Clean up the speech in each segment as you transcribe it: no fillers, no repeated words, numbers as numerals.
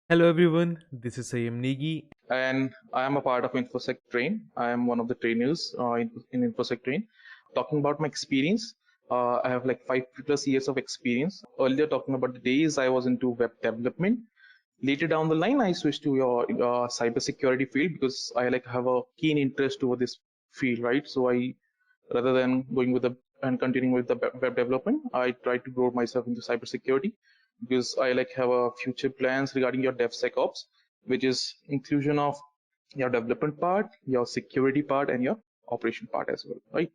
Hello everyone, this is Sayam Negi. And I am a part of InfosecTrain. I am one of the trainers in InfosecTrain. Talking about my experience, I have like 5+ years of experience. Earlier, talking about the days I was into web development. Later down the line, I switched to your cybersecurity field because I like have a keen interest over this field, right? So I, rather than going with the and continuing with the web development, I try to grow myself into cybersecurity because I like have a future plans regarding your DevSecOps, which is inclusion of your development part, your security part, and your operation part as well, right?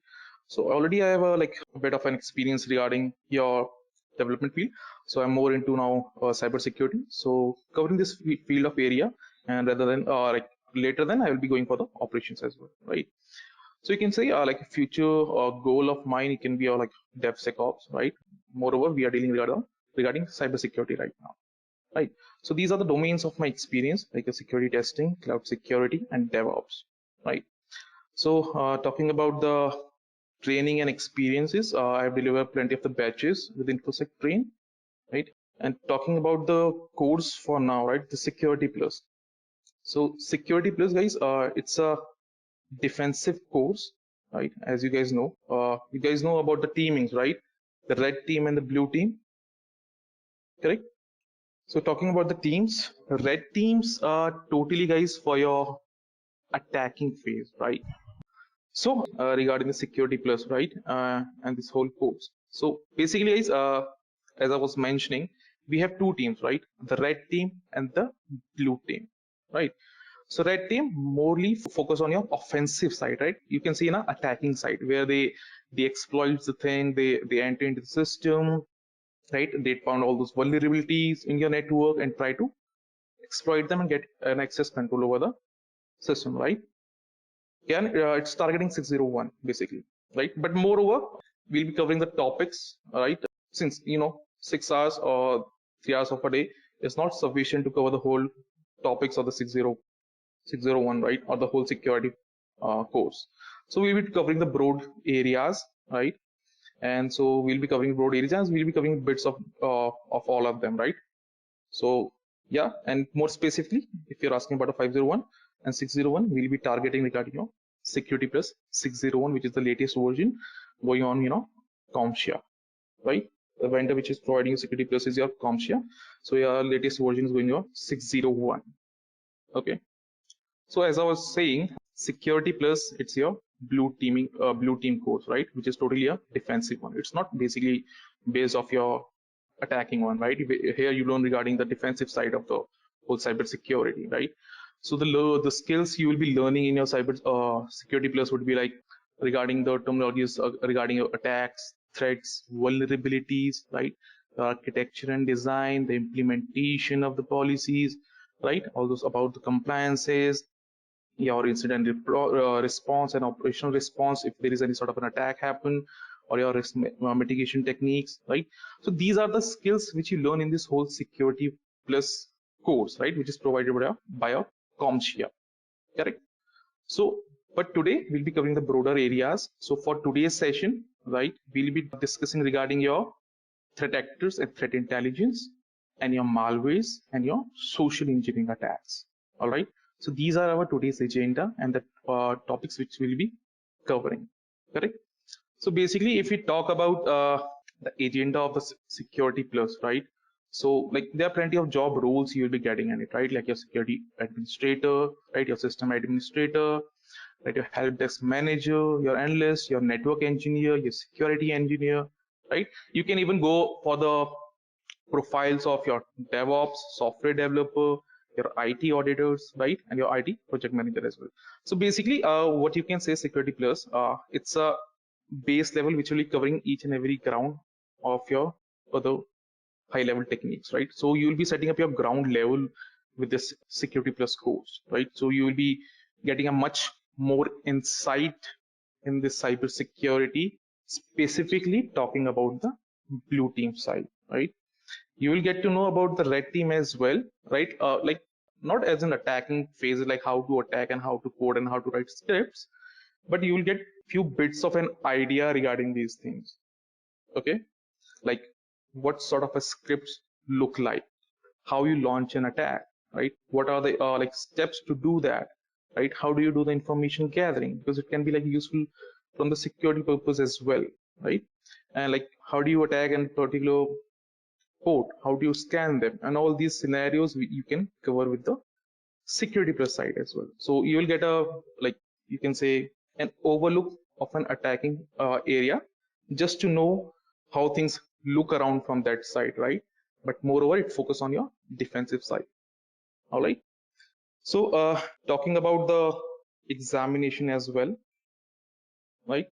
So already I have a bit of an experience regarding your development field. So I'm more into now cybersecurity. So covering this field of area, and rather than like later, then I will be going for the operations as well, right? So you can say like a future goal of mine, it can be like DevSecOps, right? Moreover, we are dealing regarding cybersecurity right now, right? So these are the domains of my experience, like a security testing, cloud security, and DevOps, right? So talking about the training and experiences, I have delivered plenty of the batches with InfosecTrain, right? And talking about the course for now, right? The Security Plus. So Security Plus, guys, it's a defensive course, right? As you guys know about the teamings, right? The red team and the blue team, correct? So talking about the teams, red teams are totally, guys, for your attacking phase, right? So regarding the Security Plus, right, and this whole course. So basically, guys, as I was mentioning, we have two teams, right? The red team and the blue team, right? So red team morely focus on your offensive side, right? You can see in a attacking side where they exploit the thing, they enter into the system, right? They found all those vulnerabilities in your network and try to exploit them and get an access control over the system, right? Yeah, it's targeting 601 basically, right? But moreover, we'll be covering the topics, right? Since 6 hours or 3 hours of a day is not sufficient to cover the whole topics of the 601, right? Or the whole security course. So we'll be covering the broad areas, right? And so we'll be covering broad areas. We'll be covering bits of all of them, right? So yeah, and more specifically, if you're asking about a 501 and 601, we'll be targeting regarding your Security Plus 601, which is the latest version going on, CompTIA, right? The vendor which is providing Security Plus is your CompTIA. So your latest version is going on 601. Okay. So as I was saying, Security Plus, it's your blue team course, right? Which is totally a defensive one. It's not basically based off your attacking one, right? Here you learn regarding the defensive side of the whole cyber security, right? So the skills you will be learning in your cyber security plus would be like regarding the terminologies regarding your attacks, threats, vulnerabilities, right? The architecture and design, the implementation of the policies, right? All those about the compliances, your incident response and operational response if there is any sort of an attack happen, or your risk mitigation techniques, right? So these are the skills which you learn in this whole security plus course, right, which is provided by a CompTIA, correct? So but today we'll be covering the broader areas. So for today's session, right, we'll be discussing regarding your threat actors and threat intelligence, and your malwares and your social engineering attacks. All right. So these are our today's agenda and the topics which we'll be covering. Correct. So basically, if we talk about the agenda of the Security Plus, right? So like there are plenty of job roles you'll be getting in it, right? Like your security administrator, right? Your system administrator, right? Your help desk manager, your analyst, your network engineer, your security engineer, right? You can even go for the profiles of your DevOps, software developer, your IT auditors, right? And your IT project manager as well. So basically, what you can say Security Plus, it's a base level which will be covering each and every ground of your other high level techniques, right? So you will be setting up your ground level with this Security Plus course, right? So you will be getting a much more insight in this cyber security, specifically talking about the blue team side, right? You will get to know about the red team as well, right? Like not as an attacking phase, like how to attack and how to code and how to write scripts, but you will get few bits of an idea regarding these things. Okay, like what sort of a scripts look like, how you launch an attack, right? What are the like steps to do that, right? How do you do the information gathering, because it can be like useful from the security purpose as well, right? And like how do you attack in particular port, how do you scan them, and all these scenarios you can cover with the security plus side as well. So you will get a, like, you can say, an overlook of an attacking area, just to know how things look around from that side, right? But moreover, it focus on your defensive side. All right. So talking about the examination as well, right?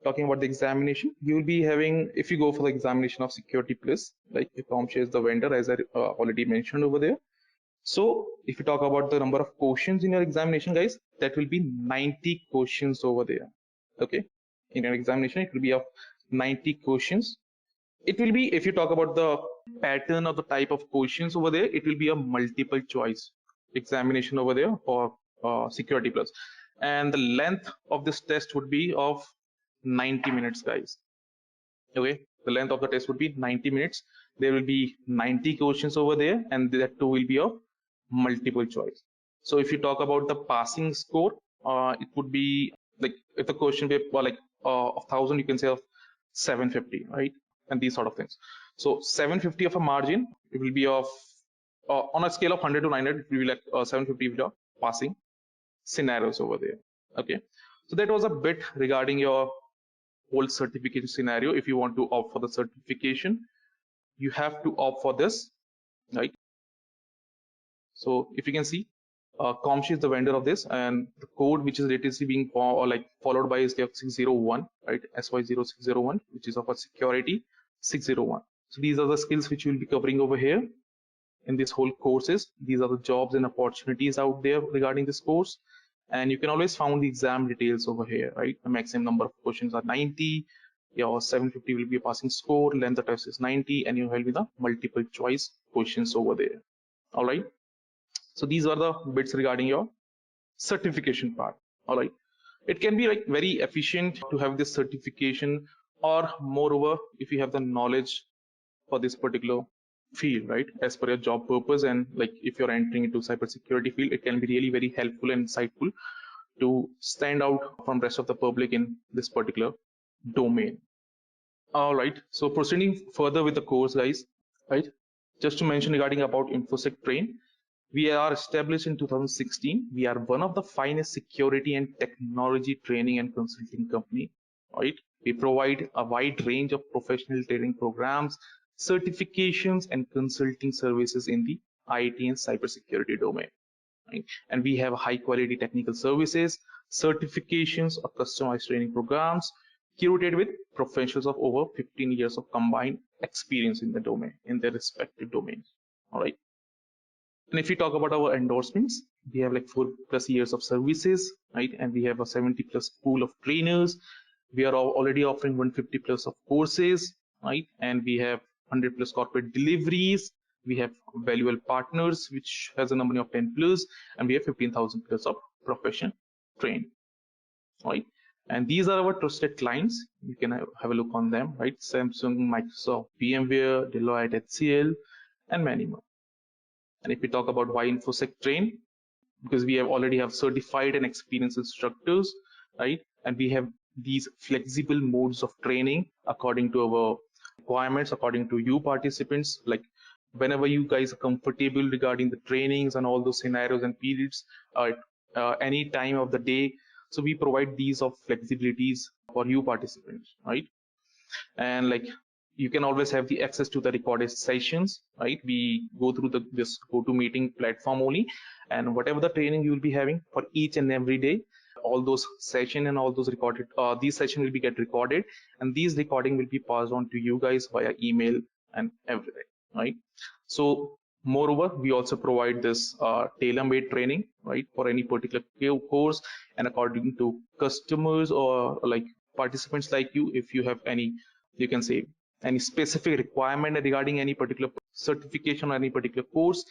Talking about the examination, you will be having, if you go for the examination of security plus, like CompTIA is the vendor, as I already mentioned over there. So if you talk about the number of questions in your examination, guys, that will be 90 questions over there. Okay, in your examination, it will be of 90 questions. It will be, if you talk about the pattern or the type of questions over there, it will be a multiple choice examination over there for security plus, and the length of this test would be of 90 minutes, guys. Okay, the length of the test would be 90 minutes. There will be 90 questions over there, and that too will be of multiple choice. So if you talk about the passing score, it would be like, if the question paper like of 1,000, you can say of 750, right? And these sort of things. So 750 of a margin, it will be of on a scale of 100 to 900, it will be like 750 with your passing scenarios over there. Okay, so that was a bit regarding your whole certification scenario. If you want to opt for the certification, you have to opt for this, right? So if you can see, CompTIA is the vendor of this, and the code which is lately being followed by is the 601, right? SY0601, which is of a security 601. So these are the skills which you will be covering over here in this whole courses. These are the jobs and opportunities out there regarding this course, and you can always find the exam details over here, right? The maximum number of questions are 90. Your 750 will be a passing score, length of test is 90, and you will be the multiple choice questions over there. All right, so these are the bits regarding your certification part. All right, it can be like very efficient to have this certification, or moreover, if you have the knowledge for this particular field, right, as per your job purpose, and like if you're entering into cybersecurity field, it can be really very helpful and insightful to stand out from rest of the public in this particular domain. All right, so proceeding further with the course, guys, right, just to mention regarding about InfosecTrain, we are established in 2016. We are one of the finest security and technology training and consulting company, right? We provide a wide range of professional training programs, certifications, and consulting services in the IT and cybersecurity domain. Right? And we have high quality technical services, certifications, or customized training programs curated with professionals of over 15 years of combined experience in the domain, in their respective domains. All right. And if we talk about our endorsements, we have like 4+ years of services, right? And we have a 70+ pool of trainers. We are already offering 150+ of courses, right? And we have 100+ corporate deliveries. We have valuable partners, which has a number of 10+, and we have 15,000+ of profession trained, right? And these are our trusted clients. You can have a look on them, right? Samsung, Microsoft, VMware, Deloitte, HCL, and many more. And if we talk about why InfosecTrain, because we already have certified and experienced instructors, right? And we have these flexible modes of training according to our requirements, according to you participants. Like whenever you guys are comfortable regarding the trainings and all those scenarios and periods, any time of the day. So we provide these of flexibilities for you participants, right? And like you can always have the access to the recorded sessions, right? We go through this GoToMeeting platform only, and whatever the training you will be having for each and every day, all those session and all those recorded, these sessions will be get recorded, and these recording will be passed on to you guys via email and everything, right? So moreover, we also provide this tailor-made training, right, for any particular course, and according to customers or like participants like you, if you have any, you can say, any specific requirement regarding any particular certification or any particular course,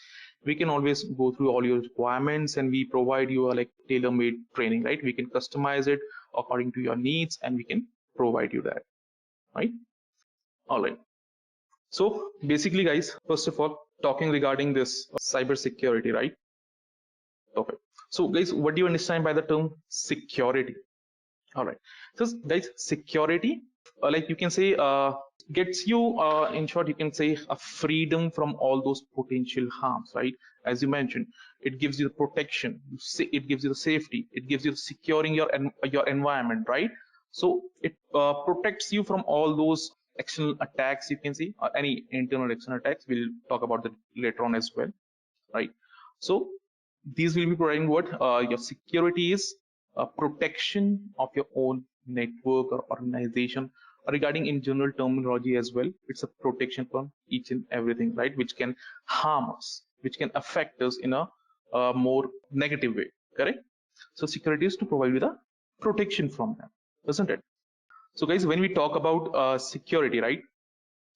we can always go through all your requirements, and we provide you a like tailor-made training, right? We can customize it according to your needs, and we can provide you that, right? All right. So basically, guys, first of all, talking regarding this cybersecurity, right? Perfect. So guys, what do you understand by the term security? All right. So guys, security, like you can say, gets you, in short, you can say a freedom from all those potential harms, right? As you mentioned, it gives you the protection, it gives you the safety, it gives you securing your environment, right? So it protects you from all those external attacks, you can see, or any internal external attacks. We'll talk about that later on as well, right? So these will be providing what your security is a protection of your own network or organization. Regarding in general terminology as well, it's a protection from each and everything, right, which can harm us, which can affect us in a more negative way, correct? So security is to provide you the protection from them, isn't it? So guys, when we talk about security, right,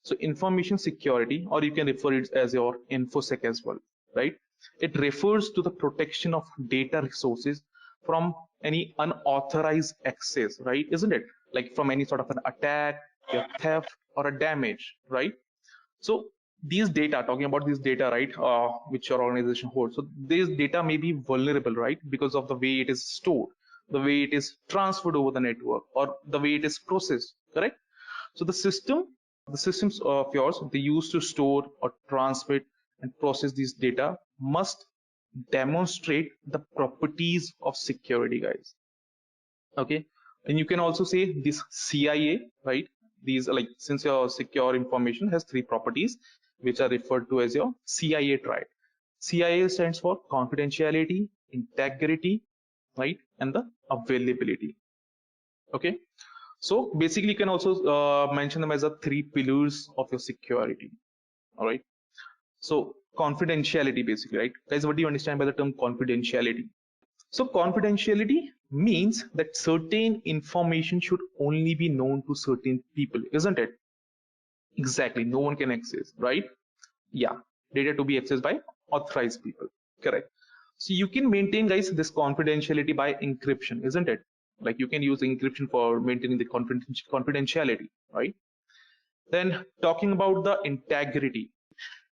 so information security, or you can refer it as your infosec as well, right? It refers to the protection of data resources from any unauthorized access, right? Isn't it? Like from any sort of an attack, a theft, or a damage, right? So these data, talking about these data, right, which your organization holds. So this data may be vulnerable, right, because of the way it is stored, the way it is transferred over the network, or the way it is processed, correct? So the systems of yours, they use to store or transmit and process these data must demonstrate the properties of security, guys. Okay, and you can also say this CIA, right? These are like, since your secure information has three properties, which are referred to as your CIA triad. CIA stands for confidentiality, integrity, right, and the availability. Okay, so basically, you can also mention them as the three pillars of your security. All right. So confidentiality, basically, right, guys? What do you understand by the term confidentiality? So confidentiality means that certain information should only be known to certain people, isn't it? Exactly. No one can access, right? Yeah. Data to be accessed by authorized people. Correct. So you can maintain, guys, this confidentiality by encryption, isn't it? Like you can use encryption for maintaining the confidentiality, right? Then talking about the integrity,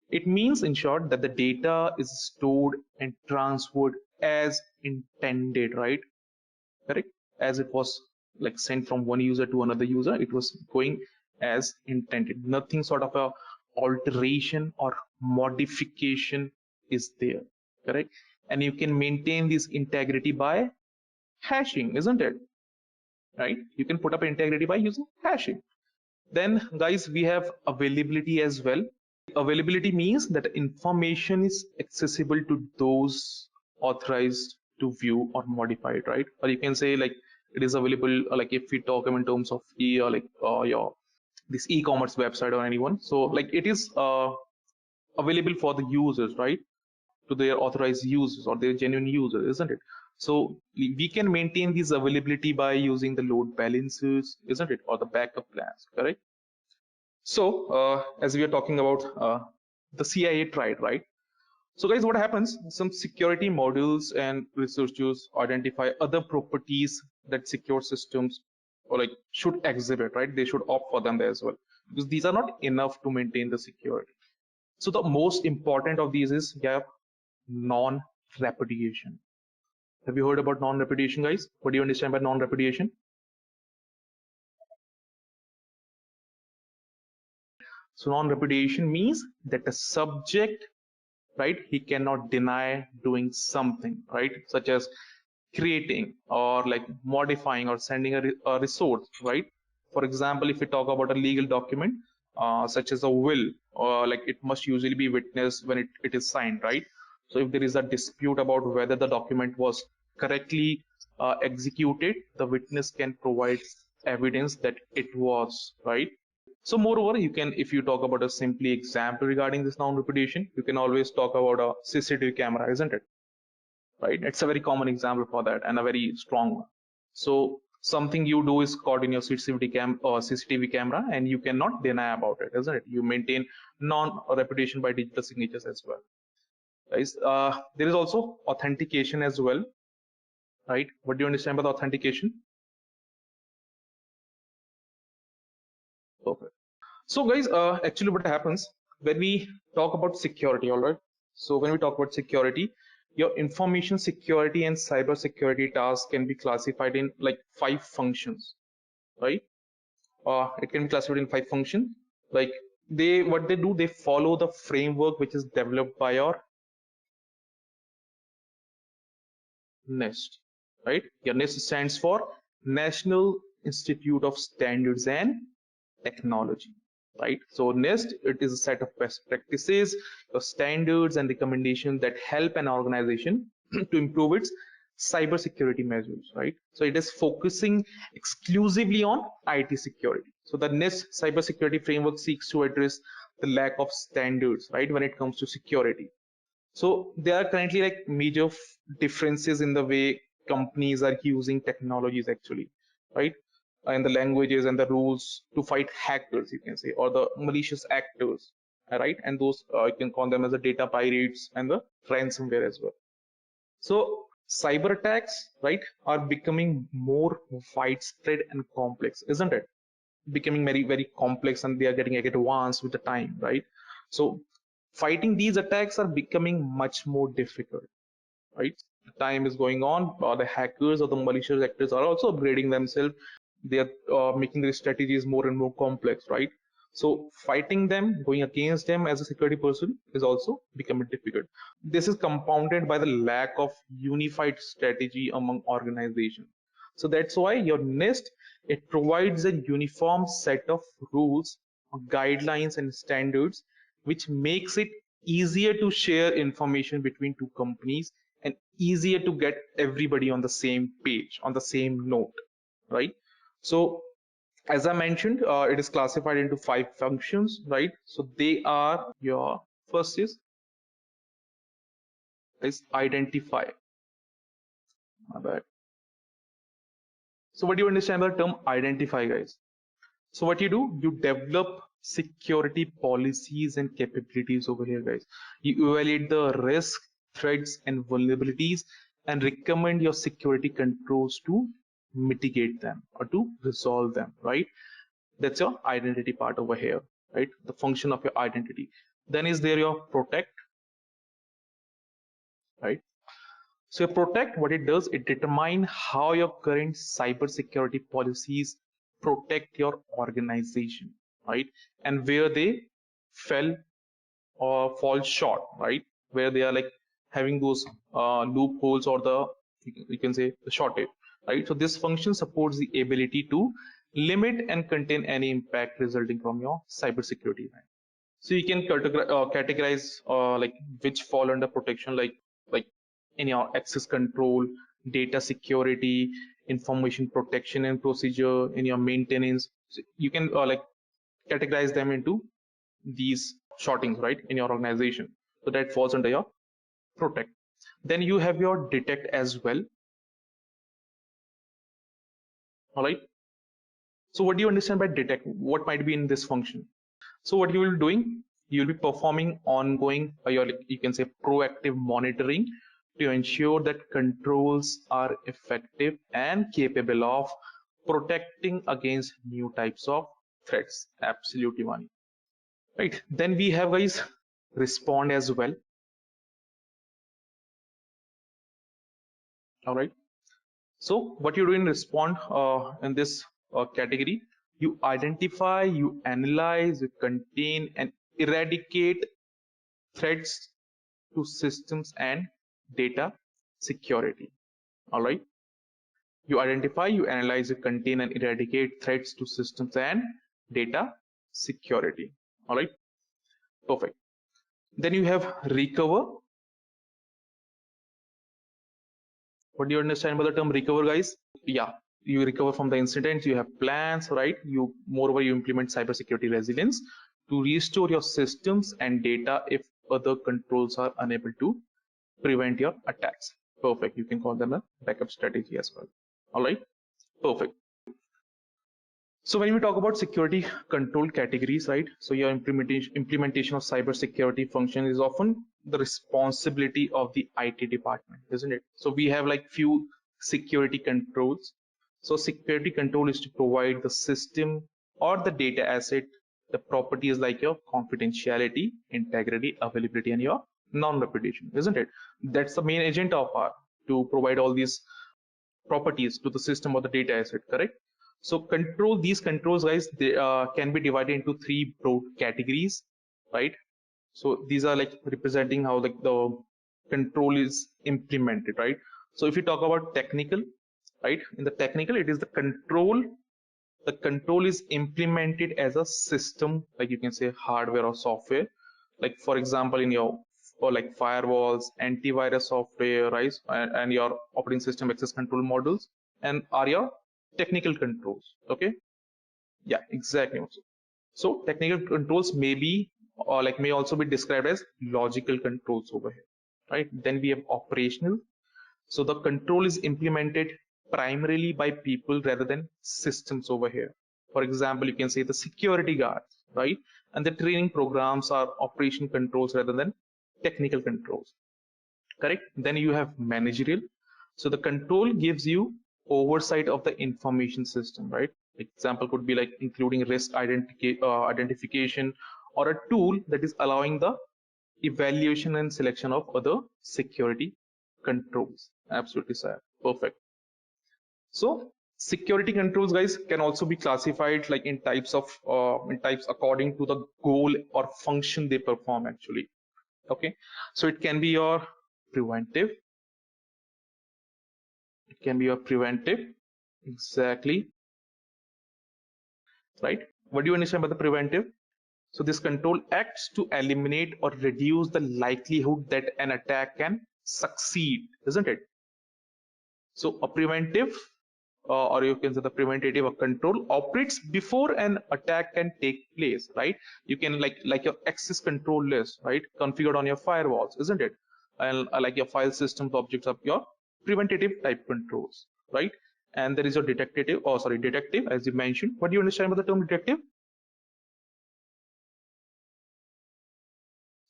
it means in short that the data is stored and transferred as intended, right? Correct? As it was like sent from one user to another user, it was going as intended. Nothing sort of a alteration or modification is there, correct? And you can maintain this integrity by hashing, isn't it? Right? You can put up integrity by using hashing. Then guys, we have availability as well. Availability means that information is accessible to those authorized to view or modify it, right? Or you can say like it is available, like if we talk in terms of your this e-commerce website or anyone, so like it is available for the users, right, to their authorized users or their genuine users, isn't it? So we can maintain this availability by using the load balancers, isn't it, or the backup plans, correct? So as we are talking about the CIA triad, right? So guys, what happens? Some security models and researchers identify other properties that secure systems or like should exhibit, right? They should opt for them as well, because these are not enough to maintain the security. So the most important of these is you have non-repudiation. Have you heard about non-repudiation, guys? What do you understand by non-repudiation? So non-repudiation means that the subject, right, he cannot deny doing something, right, such as creating or like modifying or sending a resource, right? For example, if we talk about a legal document such as a will, or like it must usually be witnessed when it is signed, right? So if there is a dispute about whether the document was correctly executed, the witness can provide evidence that it was, right? So moreover, you can, if you talk about a simply example regarding this non-repudiation, you can always talk about a CCTV camera, isn't it? Right? It's a very common example for that and a very strong one. So something you do is caught in your CCTV camera, and you cannot deny about it, isn't it? You maintain non-repudiation by digital signatures as well. Guys, there is also authentication as well, right? What do you understand by the authentication? Perfect. So guys, actually what happens, when we talk about security, all right. So when we talk about security, your information security and cyber security tasks can be classified in like 5 functions, right? It can be classified in 5 functions. Like what they do, they follow the framework which is developed by your NIST, right? Your NIST stands for National Institute of Standards and Technology, right? So NIST, it is a set of best practices, standards and recommendations that help an organization to improve its cybersecurity measures, right? So it is focusing exclusively on IT security. So the NIST cybersecurity framework seeks to address the lack of standards, right, when it comes to security. So there are currently like major differences in the way companies are using technologies actually, right? And the languages and the rules to fight hackers, you can say, or the malicious actors, right? And those you can call them as the data pirates and the ransomware as well. So cyber attacks, right, are becoming more widespread and complex, isn't it? Becoming very, very complex, and they are getting advanced with the time, right? So fighting these attacks are becoming much more difficult, right? Time is going on, the hackers or the malicious actors are also upgrading themselves. They are making their strategies more and more complex, right? So fighting them, going against them as a security person is also becoming difficult. This is compounded by the lack of unified strategy among organizations. So that's why your NIST, it provides a uniform set of rules, guidelines and standards, which makes it easier to share information between two companies and easier to get everybody on the same page, on the same note, right? So as I mentioned, it is classified into 5 functions, right? So they are your first is identify. My bad. So what do you understand by the term identify, guys? So what you do, you develop security policies and capabilities over here, guys. You evaluate the risk, threats, and vulnerabilities, and recommend your security controls to mitigate them or to resolve them, right? That's your identity part over here, right? The function of your identity. Then is there your protect, right? So your protect, what it does, it determine how your current cybersecurity policies protect your organization, right? And where they fell or fall short, right? Where they are like having those loopholes or the, you can say, the shortage, right? So this function supports the ability to limit and contain any impact resulting from your cybersecurity event. So you can categorize like which fall under protection, like in your access control, data security, information protection and procedure, in your maintenance. So you can like categorize them into these shortings, right, in your organization. So that falls under your protect. Then you have your detect as well. All right. So what do you understand by detect? What might be in this function? So what you will be doing, you will be performing ongoing, your, you can say, proactive monitoring to ensure that controls are effective and capable of protecting against new types of threats. Absolutely, Vani. Right. Then we have, guys, respond as well. All right. So what you do in respond in this category, you identify, you analyze, you contain and eradicate threats to systems and data security. All right. You identify, you analyze, you contain and eradicate threats to systems and data security. All right. Perfect. Then you have recover. What do you understand by the term recover, guys? Yeah, you recover from the incident. You have plans, right? You moreover you implement cybersecurity resilience to restore your systems and data if other controls are unable to prevent your attacks. Perfect. You can call them a backup strategy as well. All right. Perfect. So when we talk about security control categories, right? So your implementation of cybersecurity function is often the responsibility of the IT department, isn't it? So we have like few security controls. So security control is to provide the system or the data asset the properties like your confidentiality, integrity, availability, and your non-repetition, isn't it? That's the main agent of R, to provide all these properties to the system or the data asset, correct? So these controls, guys, they can be divided into three broad categories, right? So these are like representing how like the control is implemented, right? So if you talk about technical, right, in the technical, it is the control is implemented as a system, like you can say hardware or software, like for example in your, or like firewalls, antivirus software, right, and your operating system access control modules, and are your technical controls. Okay, yeah, exactly. So technical controls may be, or like may also be described as logical controls over here, right? Then we have operational. So the control is implemented primarily by people rather than systems over here. For example, you can say the security guards, right? And the training programs are operation controls rather than technical controls, correct? Then you have managerial. So the control gives you oversight of the information system, right? Example could be like including risk identification, or a tool that is allowing the evaluation and selection of other security controls. Absolutely, sir. Perfect. So security controls, guys, can also be classified like in types according to the goal or function they perform actually. Okay, so it can be your preventive. It can be your preventive. Exactly. Right. What do you understand by the preventive? So this control acts to eliminate or reduce the likelihood that an attack can succeed, isn't it? So a preventive, or you can say the preventative of control, operates before an attack can take place, right? You can like your access control list, right, configured on your firewalls, isn't it? And like your file systems objects of your preventative type controls, right? And there is your detective, as you mentioned. What do you understand by the term detective?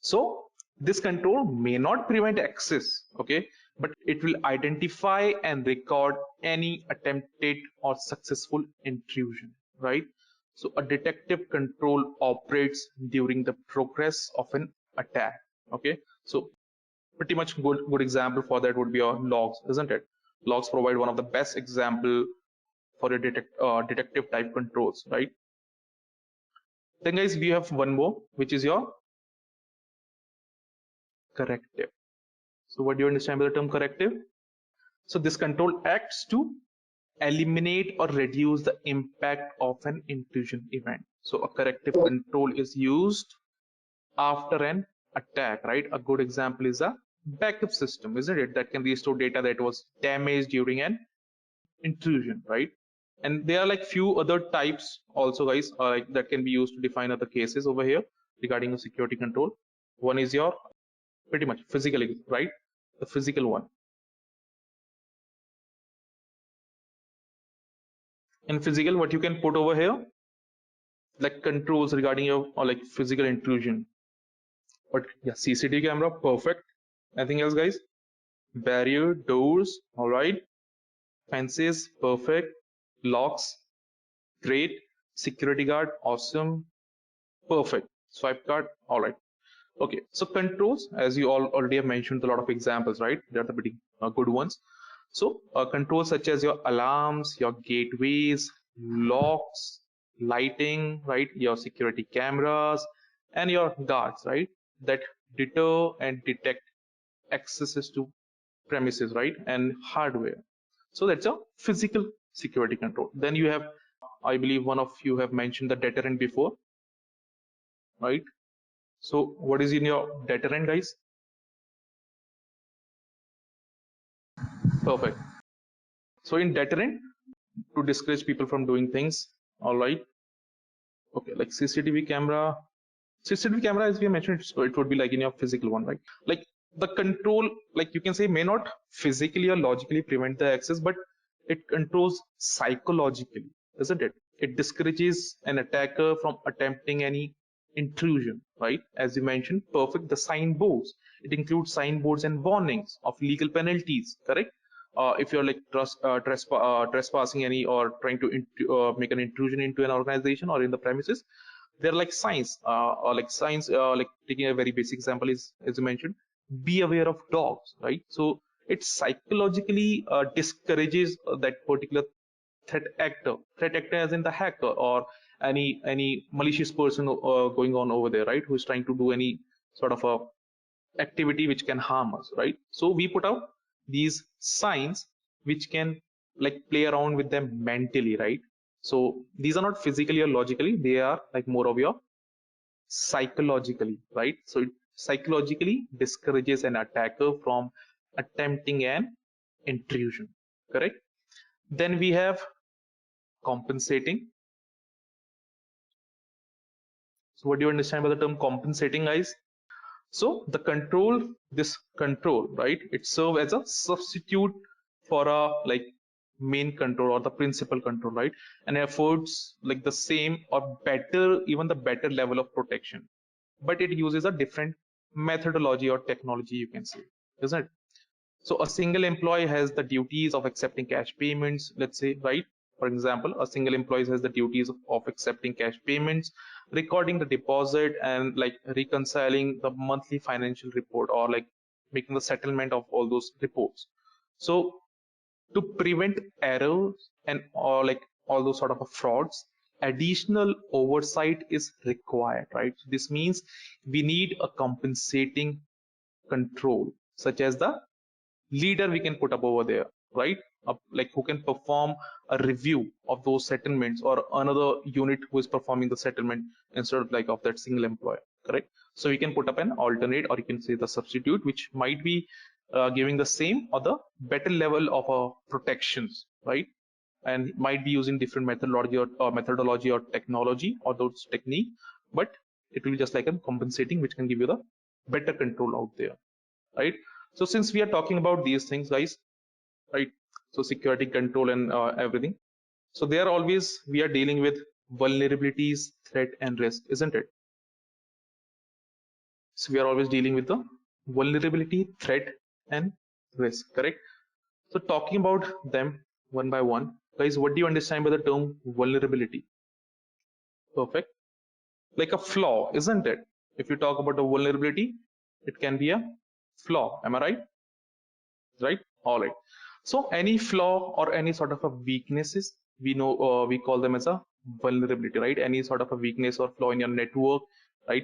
So this control may not prevent access, okay, but it will identify and record any attempted or successful intrusion, right? So a detective control operates during the progress of an attack, okay? So pretty much good example for that would be your logs, isn't it? Logs provide one of the best example for a detective type controls, right? Then guys, we have one more, which is your corrective. So what do you understand by the term corrective? So this control acts to eliminate or reduce the impact of an intrusion event. So a corrective control is used after an attack, right? A good example is a backup system, isn't it? That can restore data that was damaged during an intrusion, right? And there are like few other types also, guys, like that can be used to define other cases over here regarding a security control. One is your pretty much physically, right? The physical one. In physical, what you can put over here, like controls regarding your or like physical intrusion. But yeah, CCTV camera, perfect. Anything else, guys? Barrier, doors, all right. Fences, perfect. Locks, great. Security guard, awesome. Perfect. Swipe card, all right. Okay, so controls, as you all already have mentioned, a lot of examples, right? They are the pretty good ones. So controls such as your alarms, your gateways, locks, lighting, right? Your security cameras and your guards, right? That deter and detect accesses to premises, right? And hardware. So that's a physical security control. Then you have, I believe one of you have mentioned the deterrent before, right? So what is in your deterrent, guys? Perfect. So in deterrent, to discourage people from doing things, all right. Okay, like CCTV camera, as we mentioned, it would be like in your physical one, right? Like the control, like you can say, may not physically or logically prevent the access, but it controls psychologically, isn't it? It discourages an attacker from attempting any intrusion, right? As you mentioned, perfect. The signboards, it includes signboards and warnings of legal penalties, correct? If you're like trespassing any or trying to make an intrusion into an organization or in the premises, There are like signs, or like signs, like taking a very basic example is, as you mentioned, be aware of dogs, right? So it psychologically discourages that particular threat actor as in the hacker or any malicious person going on over there, right, who is trying to do any sort of a activity which can harm us, right? So we put out these signs which can like play around with them mentally, right? So these are not physically or logically, they are like more of your psychologically, right? So it psychologically discourages an attacker from attempting an intrusion, correct? Then we have compensating. So what do you understand by the term compensating, guys? So the control, this control, right? It serves as a substitute for a like main control or the principal control, right? And affords like the same or better, even the better level of protection. But it uses a different methodology or technology, you can say, isn't it? So a single employee has the duties of accepting cash payments, let's say, right? For example, a single employee has the duties of accepting cash payments, recording the deposit, and like reconciling the monthly financial report or like making the settlement of all those reports. So to prevent errors and or like all those sort of frauds, additional oversight is required, right? So this means we need a compensating control, such as the leader we can put up over there, right? Like who can perform a review of those settlements or another unit who is performing the settlement instead of like of that single employer, correct? So we can put up an alternate, or you can say the substitute, which might be giving the same or the better level of protections, right? And might be using different methodology or technology or those technique, but it will be just like a compensating, which can give you the better control out there, right? So since we are talking about these things, guys, right? So security control and everything. So they are always, we are dealing with vulnerabilities, threat and risk, isn't it? So we are always dealing with the vulnerability, threat and risk, correct? So talking about them one by one, guys, what do you understand by the term vulnerability? Perfect. Like a flaw, isn't it? If you talk about a vulnerability, it can be a flaw. Am I right? Right? All right. So any flaw or any sort of a weaknesses, we know we call them as a vulnerability, right? Any sort of a weakness or flaw in your network, right?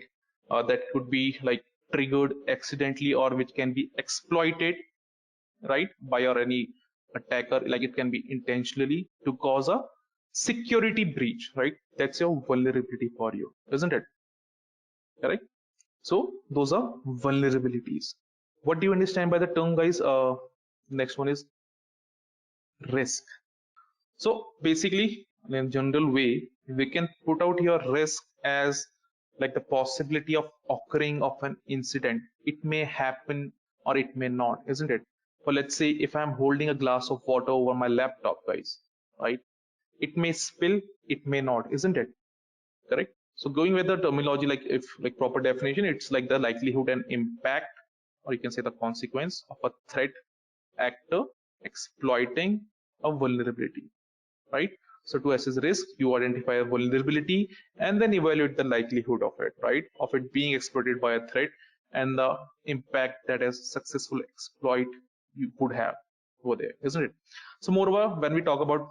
That could be like triggered accidentally or which can be exploited, right, by or any attacker. Like it can be intentionally to cause a security breach, right? That's your vulnerability for you, isn't it? Correct. So those are vulnerabilities. What do you understand by the term, guys? Next one is risk. So basically, in a general way, we can put out your risk as like the possibility of occurring of an incident. It may happen or it may not, isn't it? But let's say if I'm holding a glass of water over my laptop, guys, right? It may spill, it may not, isn't it? Correct. So going with the terminology, like if like proper definition, it's like the likelihood and impact, or you can say the consequence of a threat actor exploiting a vulnerability, right? So to assess risk, you identify a vulnerability and then evaluate the likelihood of it, right? Of it being exploited by a threat and the impact that a successful exploit you would have over there, isn't it? So moreover, when we talk about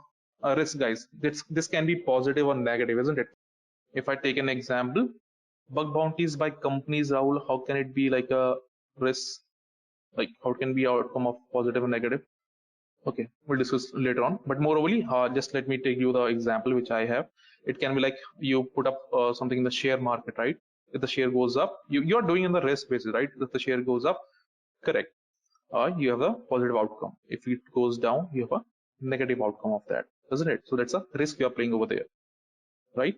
risk, guys, this can be positive or negative, isn't it? If I take an example, bug bounties by companies, Rahul, how can it be like a risk? Like how can be outcome of positive and negative? Okay, we'll discuss later on. But moreover, just let me take you the example which I have. It can be like you put up something in the share market, right? If the share goes up, you're doing in the risk basis, right? If the share goes up, correct. You have a positive outcome. If it goes down, you have a negative outcome of that, doesn't it? So that's a risk you're playing over there, right?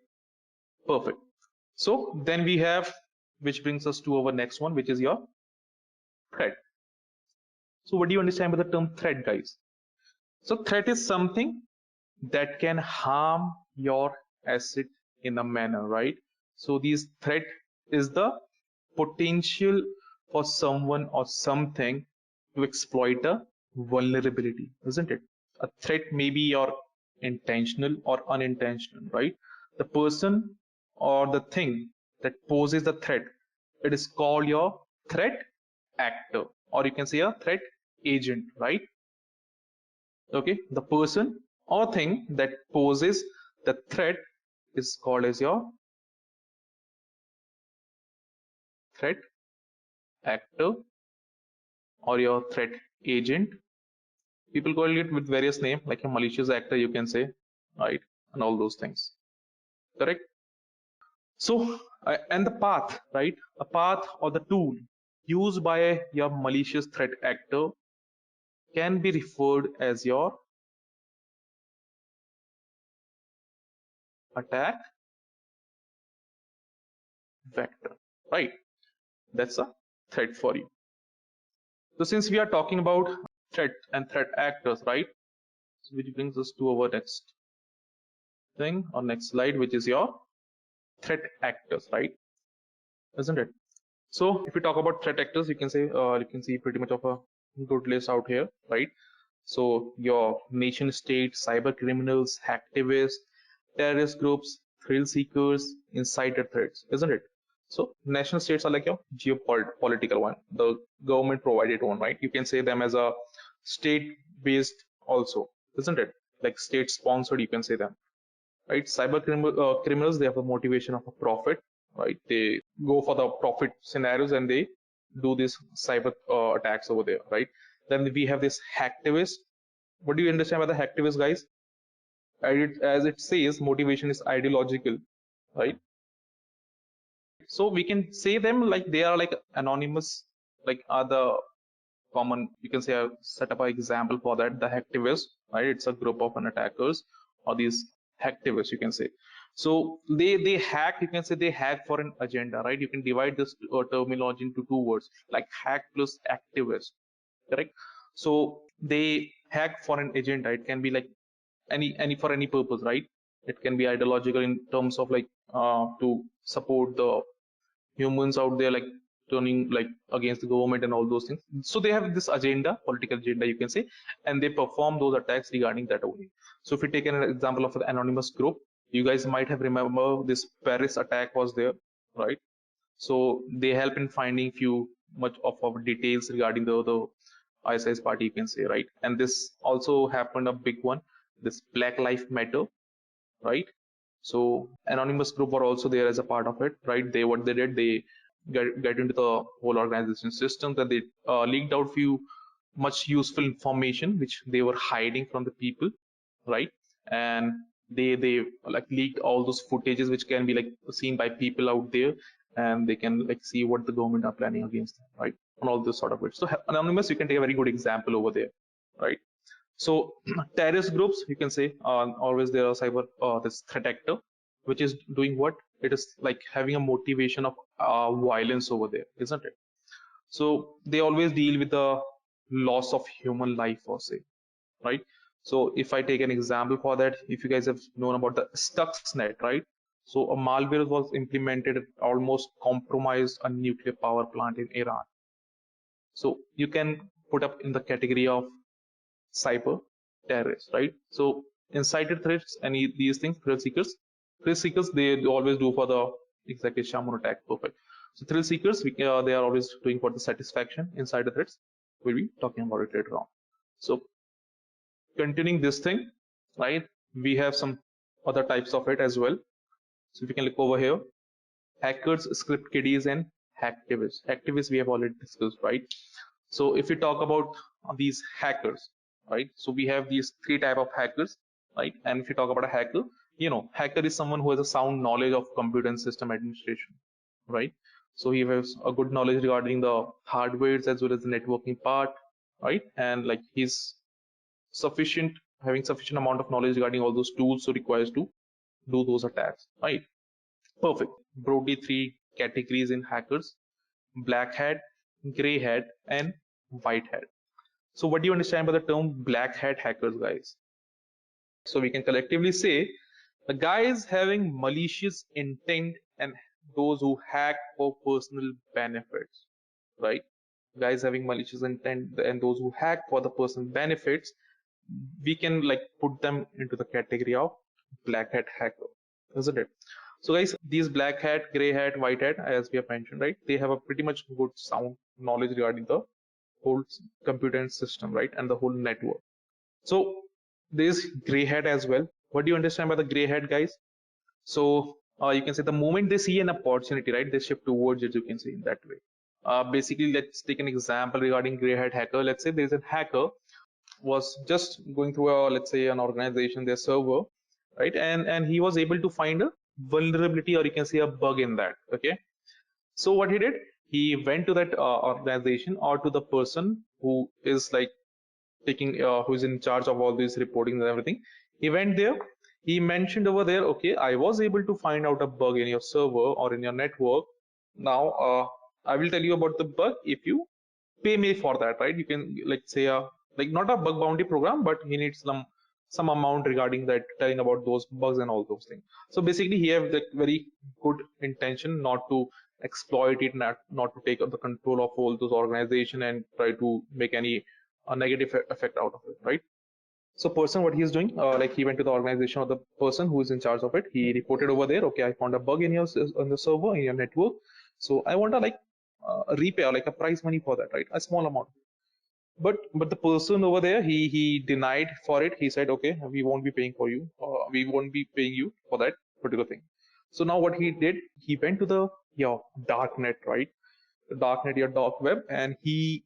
Perfect. So then we have, which brings us to our next one, which is your threat. So what do you understand by the term threat, guys? So threat is something that can harm your asset in a manner, right? So these threat is the potential for someone or something to exploit a vulnerability, isn't it? A threat may be your intentional or unintentional, right? The person or the thing that poses the threat, it is called your threat actor, or you can say a threat agent, right? Okay, the person or thing that poses the threat is called as your threat actor or your threat agent. People call it with various names, like a malicious actor, you can say, right? And all those things, correct? So, and the path, right? A path or the tool used by your malicious threat actor can be referred as your attack vector, right? That's a threat for you. So since we are talking about threat and threat actors, right? So which brings us to our next thing or next slide, which is your threat actors, right? Isn't it? So if we talk about threat actors, you can say you can see pretty much of a good list out here, right? So your nation state, cyber criminals, hacktivists, terrorist groups, thrill seekers, insider threats, isn't it? So national states are like your geopolitical one, the government provided one, right? You can say them as a state based also, isn't it? Like state sponsored, you can say them, right? Criminals, they have a motivation of a profit, right? They go for the profit scenarios and they do these cyber attacks over there, right? Then we have this hacktivist. What do you understand by the hacktivist, guys? As it says, motivation is ideological, right? So we can say them like they are like anonymous, like other common, you can say, set up an example for that, the hacktivists, right? It's a group of an attackers or these hacktivists, you can say. So they hack, you can say they hack for an agenda, right? You can divide this terminology into two words, like hack plus activist, correct? So they hack for an agenda. It can be like any for any purpose, right? It can be ideological in terms of like to support the humans out there, like turning like against the government and all those things. So they have this agenda, political agenda, you can say, and they perform those attacks regarding that only. So if we take an example of an anonymous group, you guys might have remember this Paris attack was there, right? So they help in finding few much of our details regarding the ISIS party, you can say, right? And this also happened a big one, this Black Lives Matter, right? So anonymous group were also there as a part of it, right? They what they did, they get into the whole organization system, that they leaked out few much useful information which they were hiding from the people, right? And they like leaked all those footages which can be like seen by people out there, and they can like see what the government are planning against them, right? And all this sort of it. So anonymous, you can take a very good example over there, right? So terrorist groups, you can say, always there are cyber this threat actor, which is doing what? It is like having a motivation of violence over there, isn't it? So they always deal with the loss of human life, or say, right? So if I take an example for that, if you guys have known about the Stuxnet, right? So a malware was implemented, almost compromised a nuclear power plant in Iran. So you can put up in the category of cyber terrorists, right? So incited threats, any these things, thrill seekers, they always do for the exactly shaman attack, perfect. So thrill seekers, they are always doing for the satisfaction. Insider threats, we'll be talking about it later on. So continuing this thing, right? We have some other types of it as well. So if you can look over here, hackers, script kiddies, and hacktivists. Hacktivists we have already discussed, right? So if we talk about these hackers, right? So we have these three type of hackers, right? And if you talk about a hacker, you know, hacker is someone who has a sound knowledge of computer and system administration, right? So he has a good knowledge regarding the hardwares as well as the networking part, right? And like he's sufficient, having sufficient amount of knowledge regarding all those tools so requires to do those attacks, right? Perfect. Broadly three categories in hackers: black hat, gray hat, and white hat. So what do you understand by the term black hat hackers, guys? So we can collectively say the guys having malicious intent and those who hack for personal benefits, right? Guys having malicious intent and those who hack for the personal benefits, we can like put them into the category of black hat hacker, isn't it? So guys, these black hat, gray hat, white hat, as we have mentioned, right? They have a pretty much good sound knowledge regarding the whole computer and system, right? And the whole network. So there's gray hat as well. What do you understand by the gray hat, guys? So you can say the moment they see an opportunity, right, they shift towards it, you can say in that way. Basically, let's take an example regarding gray hat hacker. Let's say there's a hacker was just going through a, let's say, an organization, their server, right, and he was able to find a vulnerability, or you can say a bug in that. Okay, so what he did, he went to that organization, or to the person who is like taking who's in charge of all these reporting and everything. He went there, he mentioned over there, okay, I was able to find out a bug in your server or in your network. Now I will tell you about the bug if you pay me for that, right? You can like say a, like not a bug bounty program, but he needs some amount regarding that, telling about those bugs and all those things. So basically he have the very good intention not to exploit it, not to take the control of all those organization and try to make any negative effect out of it, right? So person, what he is doing, like he went to the organization of the person who is in charge of it. He reported over there, okay, I found a bug in your on the server in your network, so I want to like repay, like a prize money for that, right? A small amount. But the person over there, he denied for it. He said, okay, we won't be paying for you, we won't be paying you for that particular thing. So now what he did, he went to the, your dark net, right? The dark net, your dark web, and he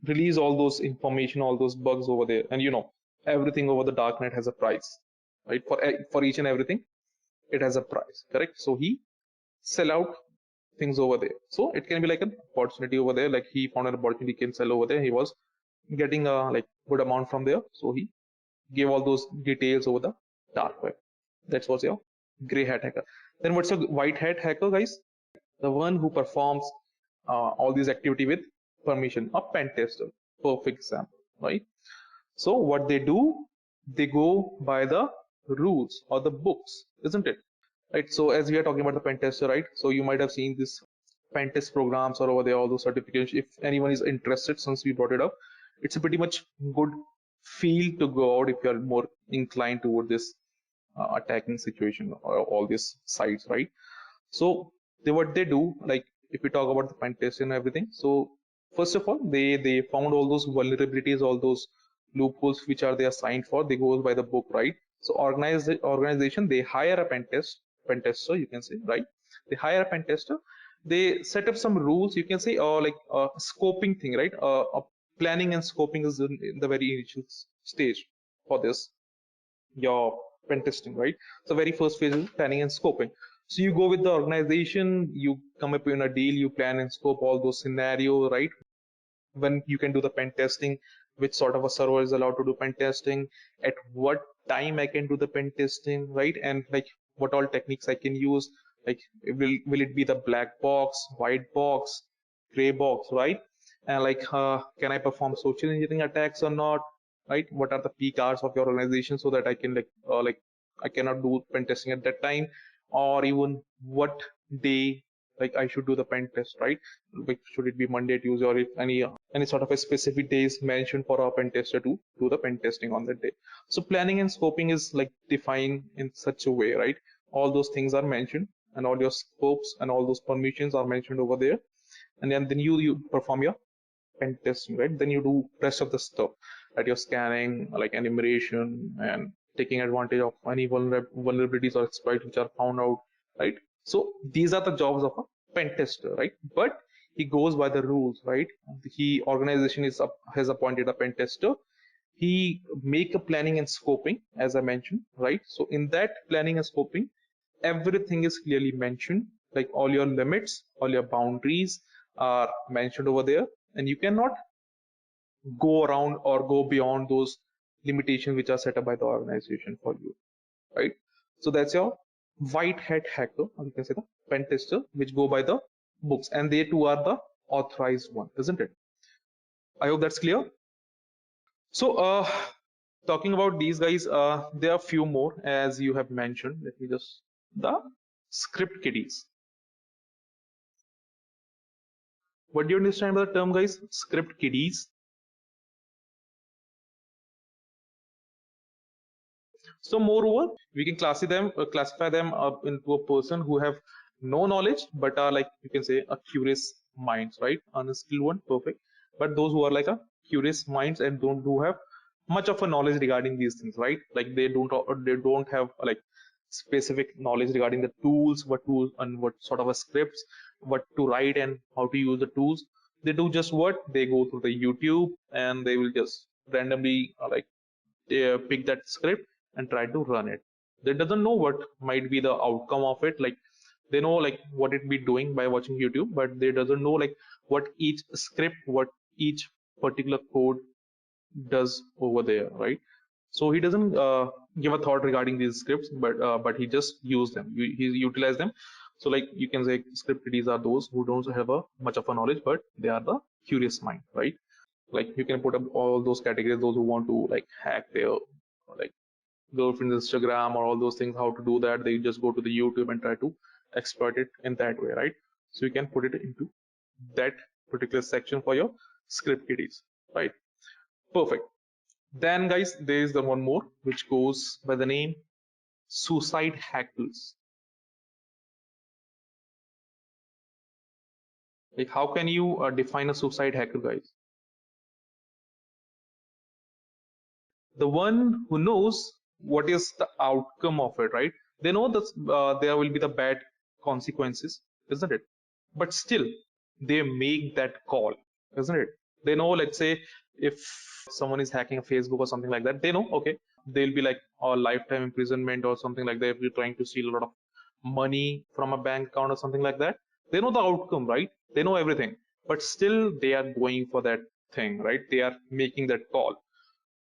release all those information, all those bugs over there. And you know, everything over the darknet has a price, right? For each and everything, it has a price, correct? So he sell out things over there. So it can be like an opportunity over there. Like he found an opportunity, he can sell over there. He was getting a like good amount from there, so he gave all those details over the dark web. That's what's your gray hat hacker. Then what's a white hat hacker, guys? The one who performs all these activity with permission, a pen tester, perfect example, right? So what they do, they go by the rules or the books, isn't it? Right, so as we are talking about the pen tester, right, so you might have seen this pen test programs or over there, all those certifications. If anyone is interested, since we brought it up, it's a pretty much good field to go out if you are more inclined toward this attacking situation or all these sites, right? So what they do, like if we talk about the pen test and everything, so first of all, they found all those vulnerabilities, all those loopholes which are they assigned for. They go by the book, right? So organization, they hire a pen tester, you can say, right? They hire a pen tester. They set up some rules, you can say, or like a scoping thing, right? Planning and scoping is in the very initial stage for this your pen testing, right? So very first phase is planning and scoping. So you go with the organization, you come up in a deal, you plan and scope all those scenarios, right? When you can do the pen testing, which sort of a server is allowed to do pen testing, at what time I can do the pen testing, right? And like what all techniques I can use, like will it be the black box, white box, gray box, right? And like can I perform social engineering attacks or not, right? What are the peak hours of your organization so that I can like I cannot do pen testing at that time, or even what day like I should do the pen test, right? Like should it be Monday, Tuesday, or if any sort of a specific day is mentioned for a pen tester to do the pen testing on that day. So planning and scoping is like defined in such a way, right? All those things are mentioned, and all your scopes and all those permissions are mentioned over there. And then you perform your pen testing, right? Then you do rest of the stuff, that you're scanning, like enumeration, and taking advantage of any vulnerabilities or exploits which are found out, right? So these are the jobs of a pen tester, right? But he goes by the rules, right? He organization has appointed a pen tester. He make a planning and scoping, as I mentioned, right? So in that planning and scoping, everything is clearly mentioned, like all your limits, all your boundaries are mentioned over there, and you cannot go around or go beyond those limitations which are set up by the organization for you, right? So that's your white hat hacker, or you can say the pen tester, which go by the books, and they too are the authorized one, isn't it? I hope that's clear. So talking about these guys, there are few more as you have mentioned. Let me just, the script kiddies. What do you understand by the term, guys? Script kiddies. So moreover, we can classify them into a person who have no knowledge but are like, you can say, a curious minds, right? Unskilled one, perfect. But those who are like a curious minds and don't do have much of a knowledge regarding these things, right? Like they don't have like specific knowledge regarding the tools, what tools and what sort of a scripts, what to write and how to use the tools. They do just what they go through the YouTube and they will just randomly pick that script and try to run it. They doesn't know what might be the outcome of it. Like they know like what it be doing by watching YouTube, but they doesn't know like what each script, what each particular code does over there, right? So he doesn't give a thought regarding these scripts, but he just use them. He utilize them. So like you can say script kiddies are those who don't have a much of a knowledge, but they are the curious mind, right? Like you can put up all those categories, those who want to like hack their like girlfriend's Instagram or all those things, how to do that. They just go to the YouTube and try to exploit it in that way, right? So you can put it into that particular section for your script kiddies, right? Perfect. Then guys, there is the one more which goes by the name suicide hackers. Like how can you define a suicide hacker, guys? The one who knows what is the outcome of it, right? They know that there will be the bad consequences, isn't it? But still they make that call, isn't it? They know, let's say if someone is hacking a Facebook or something like that, they know, okay, they'll be like a lifetime imprisonment or something like that. If you're trying to steal a lot of money from a bank account or something like that, they know the outcome, right? They know everything, but still they are going for that thing, right? They are making that call.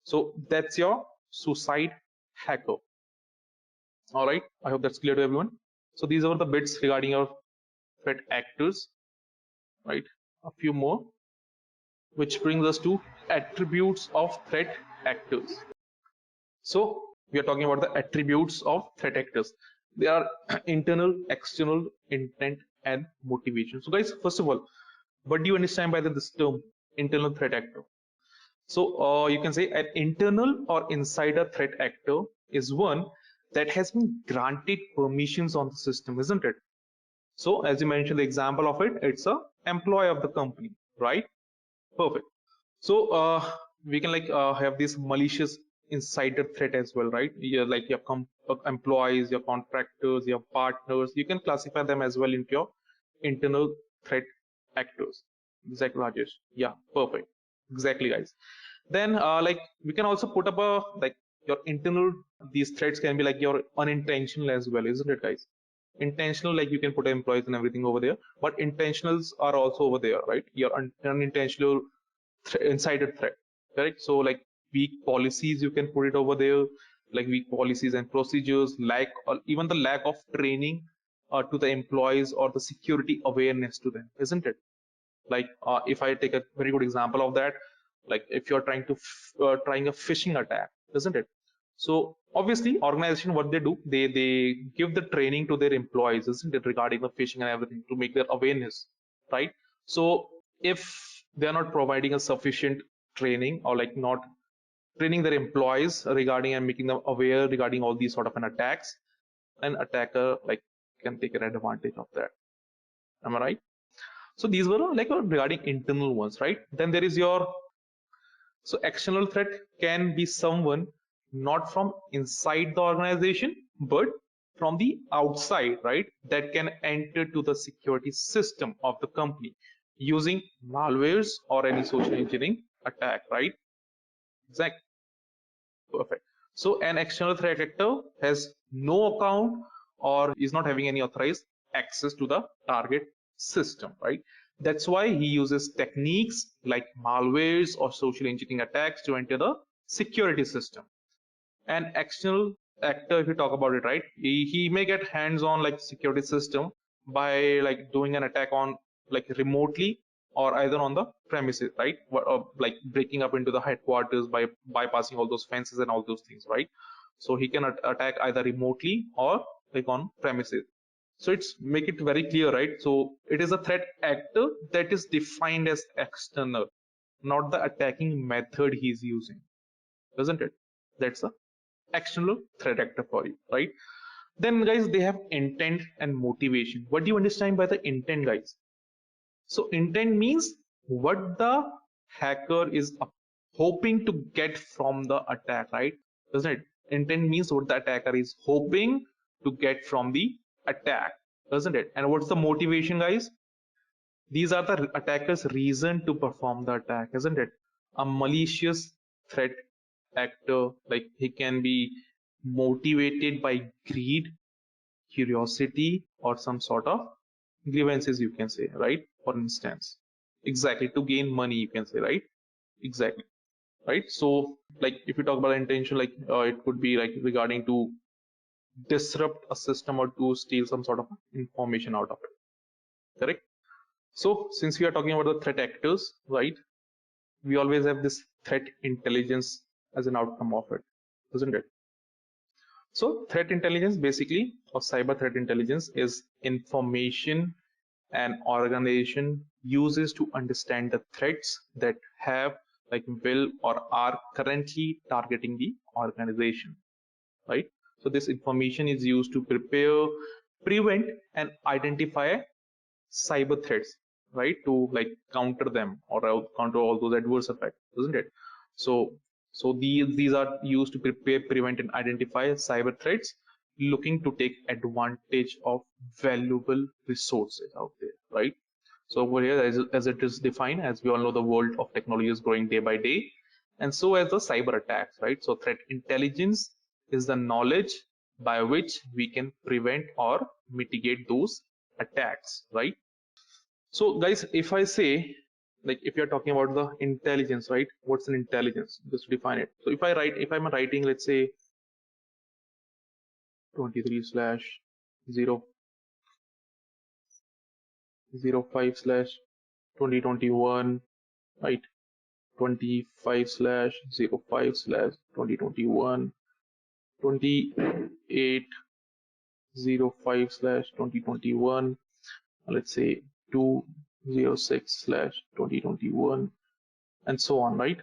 So that's your suicide hacker. All right, I hope that's clear to everyone. So these are the bits regarding your threat actors, right? A few more, which brings us to attributes of threat actors. So we are talking about the attributes of threat actors. They are internal, external, intent, and motivation. So guys, first of all, what do you understand by this term internal threat actor? So you can say an internal or insider threat actor is one that has been granted permissions on the system, isn't it? So as you mentioned, the example of it, it's a employee of the company, right? Perfect. So we can have this malicious insider threat as well, right? Yeah, like your employees, your contractors, your partners, you can classify them as well into your internal threat actors. Exactly, Rajesh. Yeah, perfect. Exactly, guys. Then like we can also put up a like your internal, these threats can be like your unintentional as well, isn't it, guys? Intentional, like you can put employees and everything over there, but intentionals are also over there, right? Your unintentional insider threat, correct? So like weak policies, you can put it over there, like weak policies and procedures, lack or even the lack of training to the employees or the security awareness to them, isn't it? Like if I take a very good example of that, like if you're trying to trying a phishing attack, isn't it? So obviously organization, what they do, they give the training to their employees, isn't it, regarding the phishing and everything, to make their awareness, right? So if they are not providing a sufficient training or like not training their employees regarding and making them aware regarding all these sort of an attacks, an attacker like can take an advantage of that. Am I right? So these were like regarding internal ones, right? Then there is your, so external threat can be someone not from inside the organization, but from the outside, right? That can enter to the security system of the company using malwares or any social engineering attack, right? Exactly. Perfect. So an external threat actor has no account or is not having any authorized access to the target system, right? That's why he uses techniques like malwares or social engineering attacks to enter the security system. An external actor, if you talk about it, right, he may get hands on like security system by like doing an attack on like remotely or either on the premises, right? Like breaking up into the headquarters by bypassing all those fences and all those things, right? So he can attack either remotely or like on premises. So it's make it very clear, right? So it is a threat actor that is defined as external, not the attacking method he's using, isn't it? That's the external threat actor for you, right? Then guys, they have intent and motivation. What do you understand by the intent, guys? So intent means what the hacker is hoping to get from the attack, right? Doesn't it? Intent means what the attacker is hoping to get from the attack, doesn't it? And what's the motivation, guys? These are the attacker's reason to perform the attack, isn't it? A malicious threat actor, like he can be motivated by greed, curiosity, or some sort of grievances, you can say, right? For instance, exactly, to gain money, you can say, right? Exactly, right? So like if you talk about intention, like it could be like regarding to disrupt a system or to steal some sort of information out of it, correct? So since we are talking about the threat actors, right, we always have this threat intelligence as an outcome of it, isn't it? So threat intelligence basically, or cyber threat intelligence, is information an organization uses to understand the threats that have, like, will or are currently targeting the organization, right? So this information is used to prepare, prevent, and identify cyber threats, right? To like counter them or counter all those adverse effects, isn't it? So these are used to prepare, prevent, and identify cyber threats looking to take advantage of valuable resources out there, right? So over here, as it is defined, as we all know, the world of technology is growing day by day, and so as the cyber attacks, right? So threat intelligence is the knowledge by which we can prevent or mitigate those attacks, right? So guys, if I say, like, if you're talking about the intelligence, right? What's an intelligence? Just to define it. So if I'm writing, let's say 23 slash 0 05 slash 2021, right? 25 slash 05 slash 2021, 28 05 slash 2021, let's say 206 slash 2021, and so on, right?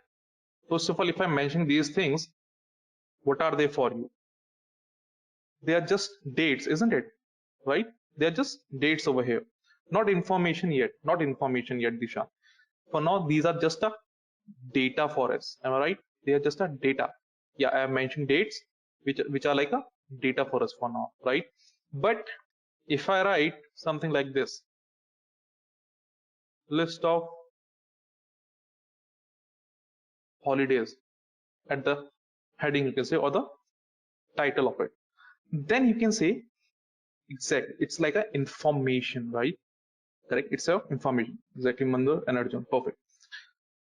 First of all, if I mention these things, what are they for you? They are just dates, isn't it? Right? They are just dates over here. Not information yet. Not information yet, Disha. For now, these are just a data for us. Am I right? They are just a data. Yeah, I have mentioned dates, which are like a data for us for now, right? But if I write something like this, list of holidays at the heading, you can say, or the title of it, then you can say, exactly, it's like a information, right? Correct, it's a information. Exactly, Mandir and Arjun, perfect,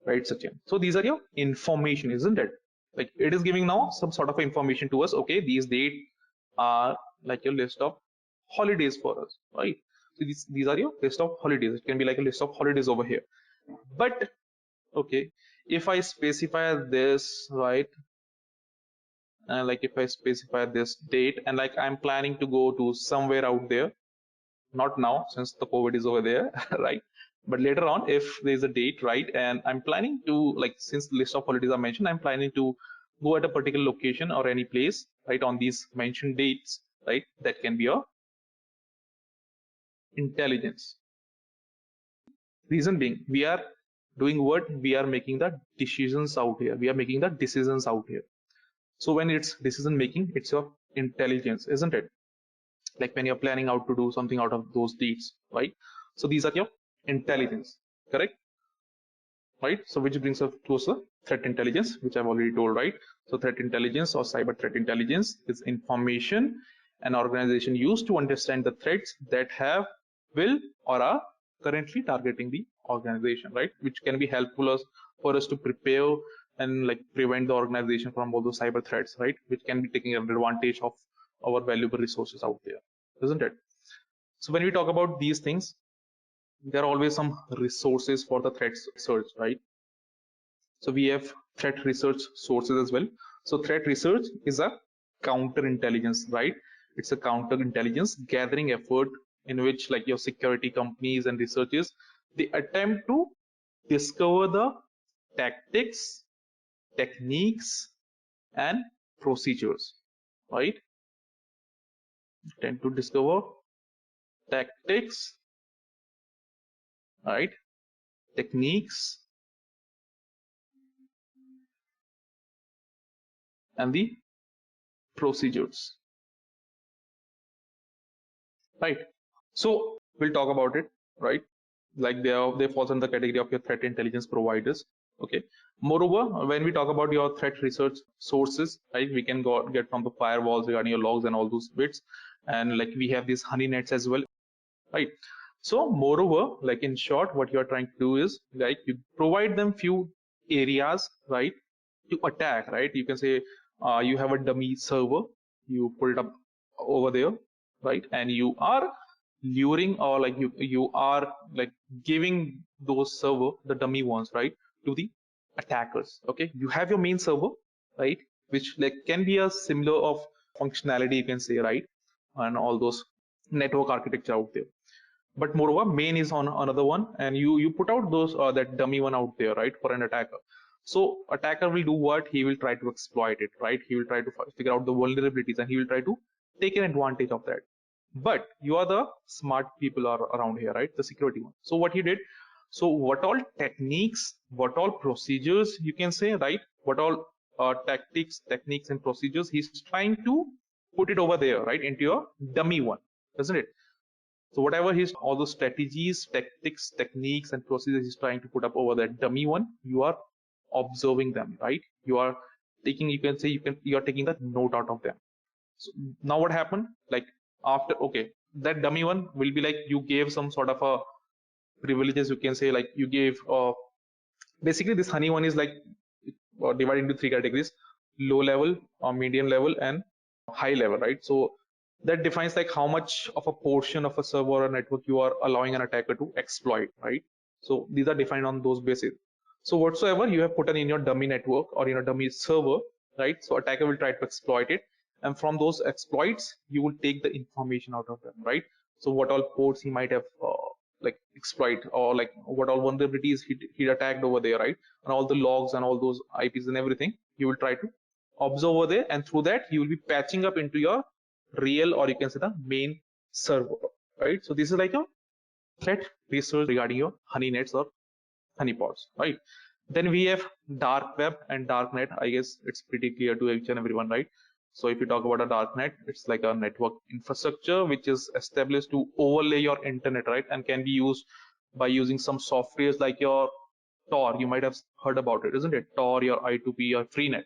right, Sachin? So these are your information, isn't it? Like it is giving now some sort of information to us. Okay, these dates are like a list of holidays for us, right? So these are your list of holidays. It can be like a list of holidays over here. But okay, if I specify this, right, and like if I specify this date, and like I'm planning to go to somewhere out there, not now since the COVID is over there, right? But later on, if there's a date, right, and I'm planning to, like, since the list of holidays are mentioned, I'm planning to go at a particular location or any place, right, on these mentioned dates, right? That can be a intelligence. Reason being, we are doing what? We are making the decisions out here. We are making the decisions out here. So when it's decision making, it's your intelligence, isn't it? Like when you're planning out to do something out of those deeds, right? So these are your intelligence, correct? Right? So which brings us to the threat intelligence, which I've already told, right? So threat intelligence or cyber threat intelligence is information an organization use to understand the threats that have, will, or are currently targeting the organization, right? Which can be helpful us for us to prepare and like prevent the organization from all those cyber threats, right? Which can be taking advantage of our valuable resources out there, isn't it? So when we talk about these things, there are always some resources for the threat search, right? So we have threat research sources as well. So threat research is a counter intelligence, right? It's a counter intelligence gathering effort in which like your security companies and researchers, they attempt to discover the tactics, techniques, and procedures, right? Tend to discover tactics, right? Techniques and the procedures, right? So we'll talk about it, right? Like they fall in the category of your threat intelligence providers. Okay. Moreover, when we talk about your threat research sources, right, we can get from the firewalls regarding your logs and all those bits, and like we have these honey nets as well, right? So moreover, like in short, what you are trying to do is like you provide them few areas, right, to attack, right? You can say you have a dummy server, you put it up over there, right, and you are luring, or like you are like giving those server, the dummy ones, right, to the attackers. Okay, you have your main server, right, which like can be a similar of functionality, you can say, right, and all those network architecture out there. But moreover, main is on another one, and you put out those that dummy one out there, right, for an attacker. So attacker will do what? He will try to exploit it, right? He will try to figure out the vulnerabilities, and he will try to take an advantage of that. But you are the smart people are around here, right? The security one. So what he did, so what all techniques, what all procedures, you can say, right, what all tactics, techniques and procedures he's trying to put it over there, right, into your dummy one, isn't it? So whatever he's, all those strategies, tactics, techniques, and procedures he's trying to put up over that dummy one, you are observing them, right? You are taking, you can say, you are taking the note out of them. So now what happened? Like after, okay, that dummy one will be like you gave some sort of a privileges, you can say, like you gave basically this honey one is like divided into three categories: low level, medium level, and high level, right? So that defines like how much of a portion of a server or network you are allowing an attacker to exploit, right? So these are defined on those bases. So whatsoever you have put in your dummy network or in a dummy server, right, so attacker will try to exploit it, and from those exploits you will take the information out of them, right? So what all ports he might have like exploit, or like what all vulnerabilities he attacked over there, right, and all the logs and all those IPs and everything you will try to observe over there, and through that you will be patching up into your real, or you can say the main server, right? So this is like a threat research regarding your honey nets or honeypots, right? Then we have dark web and dark net. I guess it's pretty clear to each and everyone, right? So if you talk about a dark net, it's like a network infrastructure which is established to overlay your internet, right, and can be used by using some softwares like your Tor. You might have heard about it, isn't it? Tor, your I2P, or Freenet,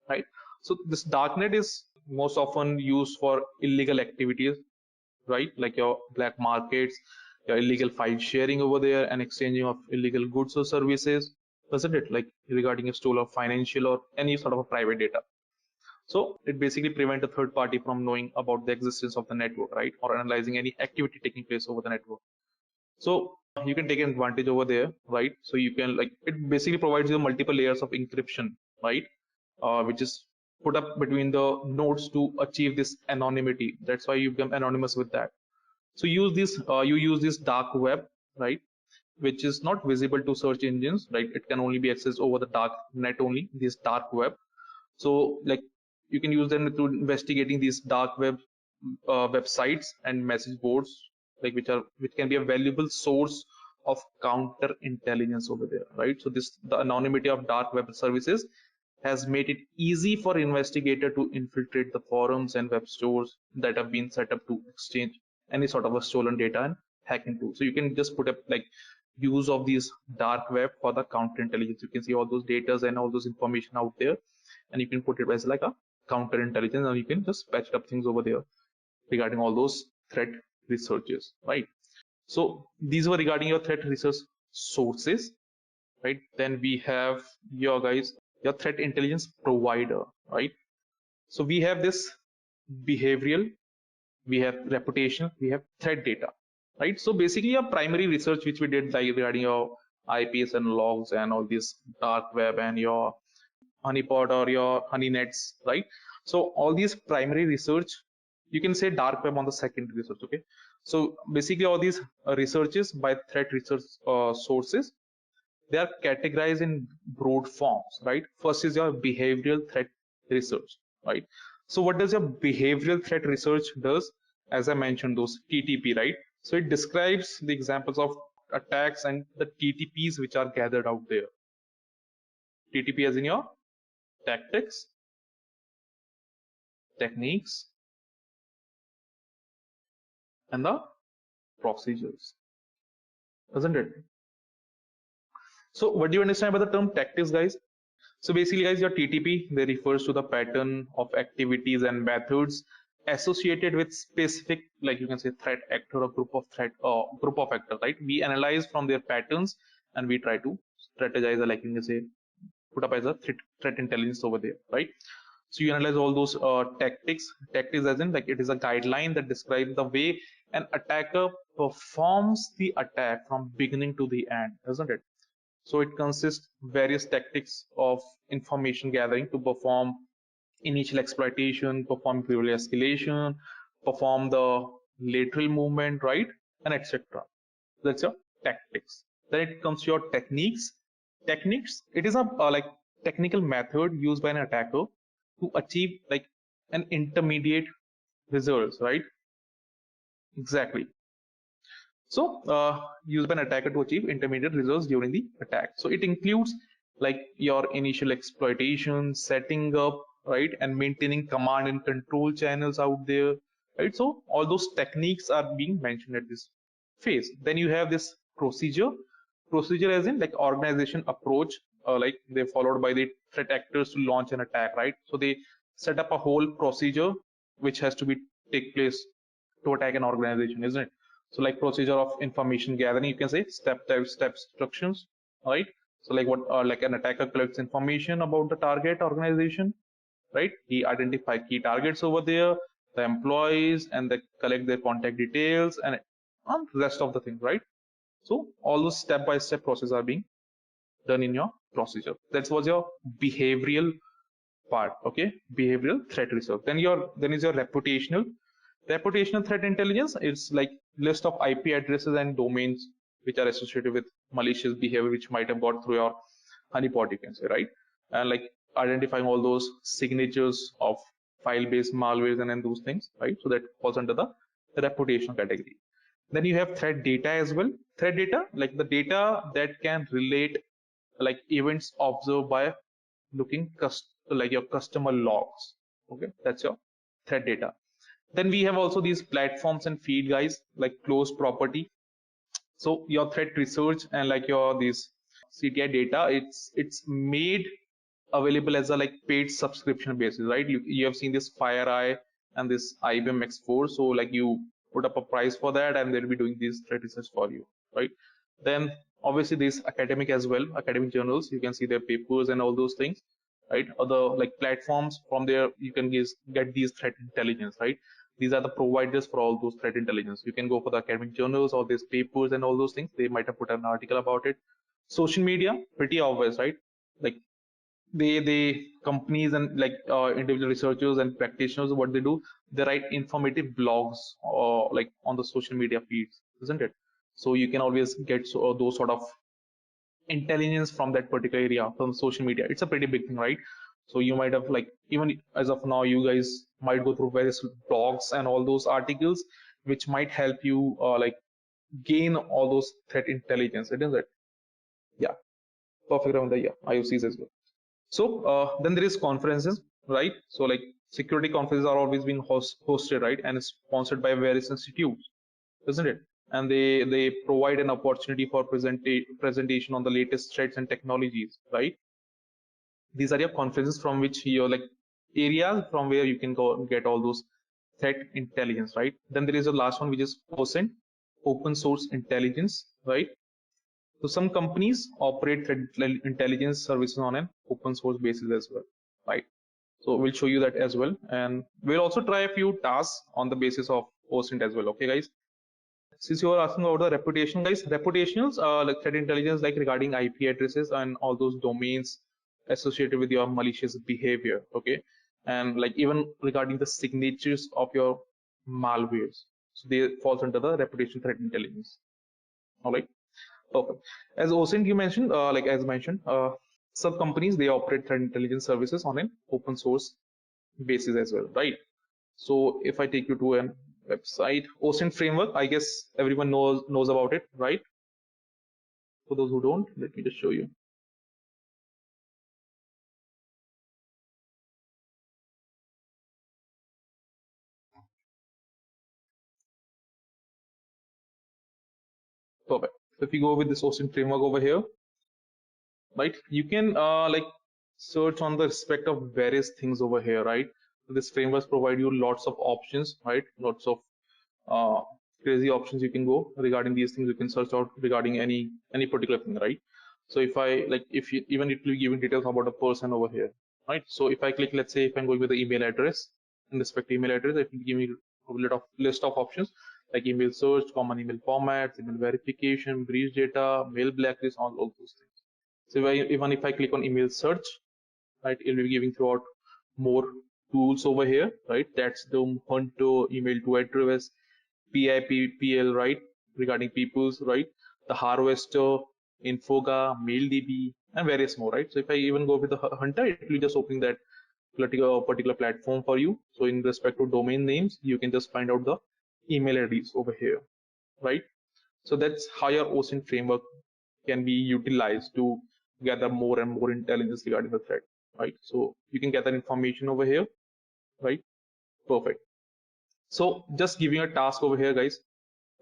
right? So this darknet is most often used for illegal activities, right? Like your black markets, your illegal file sharing over there, and exchanging of illegal goods or services, doesn't it? Like regarding a stolen of financial or any sort of a private data. So it basically prevents a third party from knowing about the existence of the network, right? Or analyzing any activity taking place over the network. So you can take an advantage over there, right? So you can, like, it basically provides you multiple layers of encryption, right? Which is put up between the nodes to achieve this anonymity. That's why you become anonymous with that. So you use this dark web, right, which is not visible to search engines, right? It can only be accessed over the dark net only, this dark web. So like you can use them to investigating these dark web websites and message boards, like which can be a valuable source of counter intelligence over there, right? So this, the anonymity of dark web services has made it easy for investigator to infiltrate the forums and web stores that have been set up to exchange any sort of a stolen data and hack into. So you can just put up like use of these dark web for the counter intelligence. You can see all those data and all those information out there, and you can put it as like a counter intelligence, and you can just patch up things over there regarding all those threat researches, right? So these were regarding your threat research sources, right? Then we have your guys, your threat intelligence provider, right? So we have this behavioral, we have reputation, we have threat data, right? So basically your primary research which we did, like regarding your IPs and logs and all this dark web and your honeypot or your honey nets, right? So all these primary research, you can say dark web on the secondary research, okay? So basically all these researches by threat research sources, they are categorized in broad forms, right? First is your behavioral threat research, right? So what does your behavioral threat research does? As I mentioned, those TTP, right? So it describes the examples of attacks and the TTPs which are gathered out there. TTP as in your tactics, techniques, and the procedures, isn't it? So what do you understand by the term tactics, guys? So basically, guys, your TTP, they refers to the pattern of activities and methods associated with specific, like you can say, threat actor or group of actors, right? We analyze from their patterns and we try to strategize, like you can say, put up as a threat intelligence over there, right? So you analyze all those tactics as in like it is a guideline that describes the way an attacker performs the attack from beginning to the end, isn't it? So it consists various tactics of information gathering to perform initial exploitation, perform privilege escalation, perform the lateral movement, right, and etc. That's your tactics. Then it comes to your techniques. Techniques, it is a like technical method used by an attacker to achieve like an intermediate results, right? Exactly. So used by an attacker to achieve intermediate results during the attack. So it includes like your initial exploitation, setting up, right, and maintaining command and control channels out there, right? So all those techniques are being mentioned at this phase. Then you have this procedure as in like organization approach, like they followed by the threat actors to launch an attack, right? So they set up a whole procedure which has to be take place to attack an organization, isn't it? So like procedure of information gathering, you can say step instructions, right? So like what like an attacker collects information about the target organization, right? He identify key targets over there, the employees, and they collect their contact details and rest of the things, right? So all those step-by-step processes are being done in your procedure. That was your behavioral part, okay? Behavioral threat research. Then is your reputational threat intelligence. It's like list of IP addresses and domains which are associated with malicious behavior which might have got through your honeypot, you can say, right? And like identifying all those signatures of file-based malwares and those things, right? So that falls under the reputational category. Then you have threat data as well. Threat data, like the data that can relate like events observed by looking like your customer logs. Okay, that's your threat data. Then we have also these platforms and feed, guys, like closed property. So your threat research and like your this CTI data, it's made available as a like paid subscription basis, right? You have seen this FireEye and this IBM X4. So like you put up a price for that and they'll be doing this threat research for you, right? Then obviously this academic as well, academic journals, you can see their papers and all those things, right? Other like platforms from there you can get these threat intelligence, right? These are the providers for all those threat intelligence. You can go for the academic journals or these papers and all those things. They might have put an article about it. Social media, pretty obvious, right? Like they companies and like individual researchers and practitioners, what they do, they write informative blogs or like on the social media feeds, isn't it? So you can always get those sort of intelligence from that particular area from social media. It's a pretty big thing, right? So you might have like, even as of now, you guys might go through various blogs and all those articles which might help you like gain all those threat intelligence, isn't it? Yeah, perfect, Ravinda. Yeah, IOCs as well. So then there is conferences, right? So like security conferences are always being hosted, right? And it's sponsored by various institutes, isn't it? And they provide an opportunity for presentation on the latest threats and technologies, right? These are your conferences from which you're like areas from where you can go and get all those threat intelligence, right? Then there is a last one which is OSINT, open source intelligence, right? So some companies operate threat intelligence services on an open source basis as well, right? So we'll show you that as well, and we'll also try a few tasks on the basis of OSINT as well. Okay, guys. Since you are asking about the reputation, guys, reputationals, like threat intelligence, like regarding IP addresses and all those domains associated with your malicious behavior. Okay, and like even regarding the signatures of your malwares, so they falls under the reputation threat intelligence. All right. Okay. As OSINT you mentioned, like as mentioned, sub companies, they operate threat intelligence services on an open source basis as well, right? So if I take you to a website, OSINT framework, I guess everyone knows about it, right? For those who don't, let me just show you. Perfect. So if you go with this OSINT framework over here, right, you can like search on the respect of various things over here, right? So this frameworks provide you lots of options, right? Lots of uh, crazy options you can go regarding these things. You can search out regarding any particular thing, right? So if I like, if you even it will be giving details about a person over here, right? So if I click, let's say if I'm going with the email address, in respect to email address, it will give me a list of options like email search, common email formats, email verification, breach data, mail blacklist, all those things. So even if I click on email search, right, it will be giving throughout more tools over here, right? That's the Hunter, email to address, PIPPL, right? Regarding peoples, right? The Harvester, Infoga, MailDB, and various more, right? So if I even go with the Hunter, it will just open that particular platform for you. So in respect to domain names, you can just find out the email IDs over here, right? So that's how your OSINT framework can be utilized to gather more and more intelligence regarding the threat, right? So you can gather information over here, right? Perfect. So just giving a task over here, guys,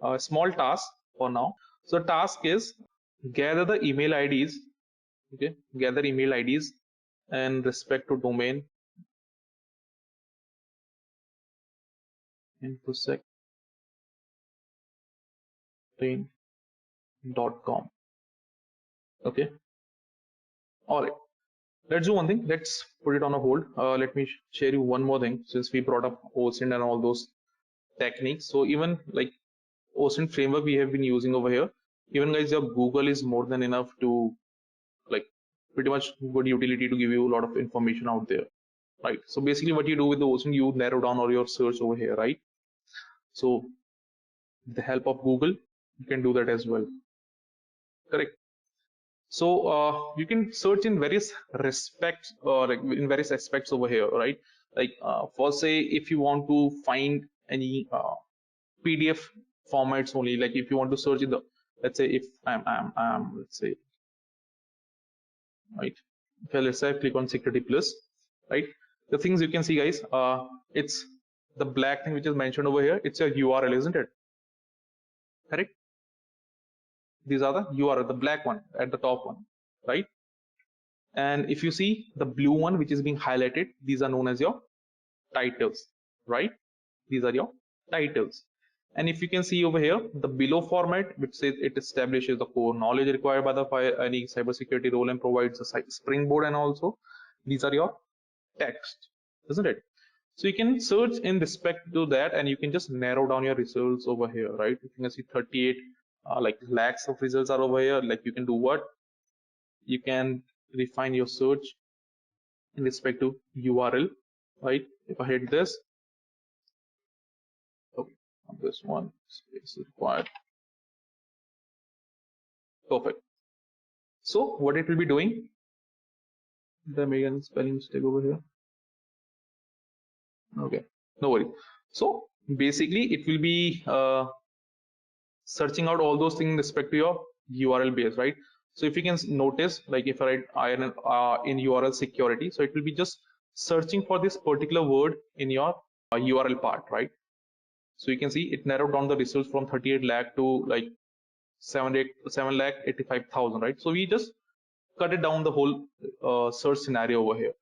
a small task for now. So task is gather the email IDs, okay? Gather email IDs and respect to domain infosectrain.com. Okay. All right. Let's do one thing. Let's put it on a hold. Let me share you one more thing since we brought up OSINT and all those techniques. So even like OSINT framework we have been using over here, even guys, your Google is more than enough to like pretty much good utility to give you a lot of information out there, right? So basically what you do with the OSINT, you narrow down all your search over here, right? So with the help of Google, you can do that as well, correct? So you can search in various respects or like in various aspects over here, right? Like for say if you want to find any PDF formats only, like if you want to search in the, let's say if I'm let's say, right, okay, let's say I click on security plus, right? The things you can see, guys, it's the black thing which is mentioned over here, it's a URL, isn't it? Correct. These are the URL, the black one at the top one, right? And if you see the blue one which is being highlighted, these are known as your titles, right? These are your titles. And if you can see over here, the below format, which says it establishes the core knowledge required by the any cybersecurity role and provides a springboard, and also these are your text, isn't it? So you can search in respect to that, and you can just narrow down your results over here, right? You can see 38 like lakhs of results are over here. Like you can do what? You can refine your search in respect to URL, right? If I hit this, okay, on this one, space is required. Perfect. So what it will be doing? The Megan spelling mistake over here. Okay, no worry. So basically, it will be searching out all those things in respect to your URL base, right? So if you can notice, like if I write in URL security, so it will be just searching for this particular word in your URL part, right? So you can see it narrowed down the results from 38 lakh to like 7 lakh 85,000, right? So we just cut it down the whole search scenario over here.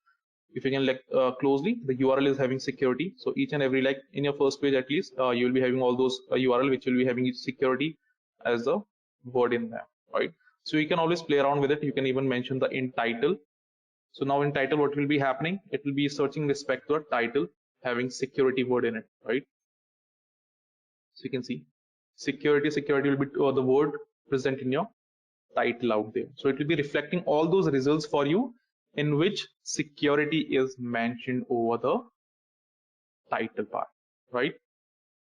If you can look closely, the URL is having security. So each and every, like in your first page at least, you will be having all those URL which will be having security as the word in there, right? So you can always play around with it. You can even mention the in title. So now in title, what will be happening? It will be searching respect to a title having security word in it, right? So you can see security will be the word present in your title out there. So it will be reflecting all those results for you in which security is mentioned over the title part, right?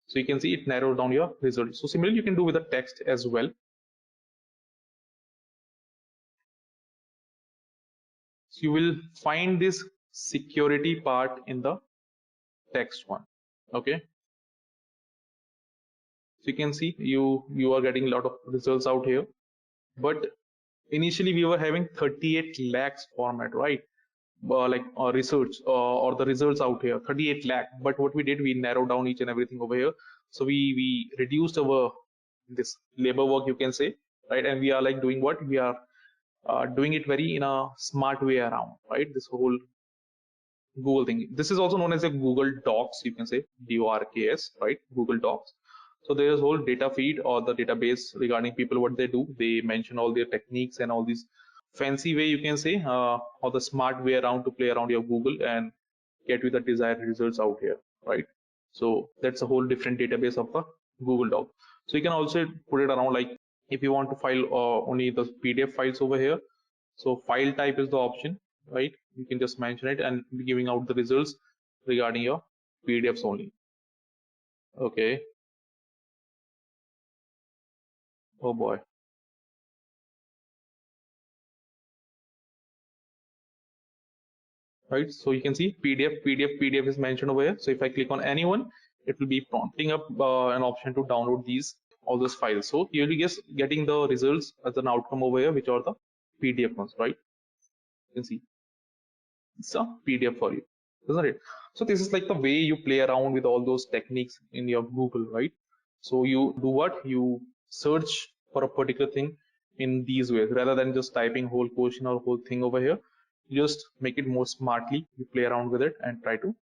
So you can see it narrowed down your results. So similarly, you can do with the text as well. So you will find this security part in the text one. Okay. So you can see you are getting a lot of results out here. But initially we were having 38 lakhs format, right? Research or the results out here 38 lakh. But what we did, we narrowed down each and everything over here. So we reduced our this labor work, you can say, right? And we are like doing what we are doing it very in a smart way around, right? This whole Google thing. This is also known as a Google Docs, you can say, DORKS, right? Google Docs. So there's whole data feed or the database regarding people, what they do. They mention all their techniques and all these fancy way, you can say, or the smart way around to play around your Google and get you the desired results out here, right? So that's a whole different database of the Google Doc. So you can also put it around, like if you want to file only the PDF files over here. So file type is the option, right? You can just mention it and be giving out the results regarding your PDFs only. Okay. Oh boy. Right. So you can see PDF is mentioned over here. So if I click on anyone, it will be prompting up an option to download these all those files. So you'll be just getting the results as an outcome over here, which are the PDF ones, right? You can see it's a PDF for you, isn't it? So this is like the way you play around with all those techniques in your Google, right? So you do what? You search for a particular thing in these ways rather than just typing whole question or whole thing over here. You just make it more smartly. You play around with it and try to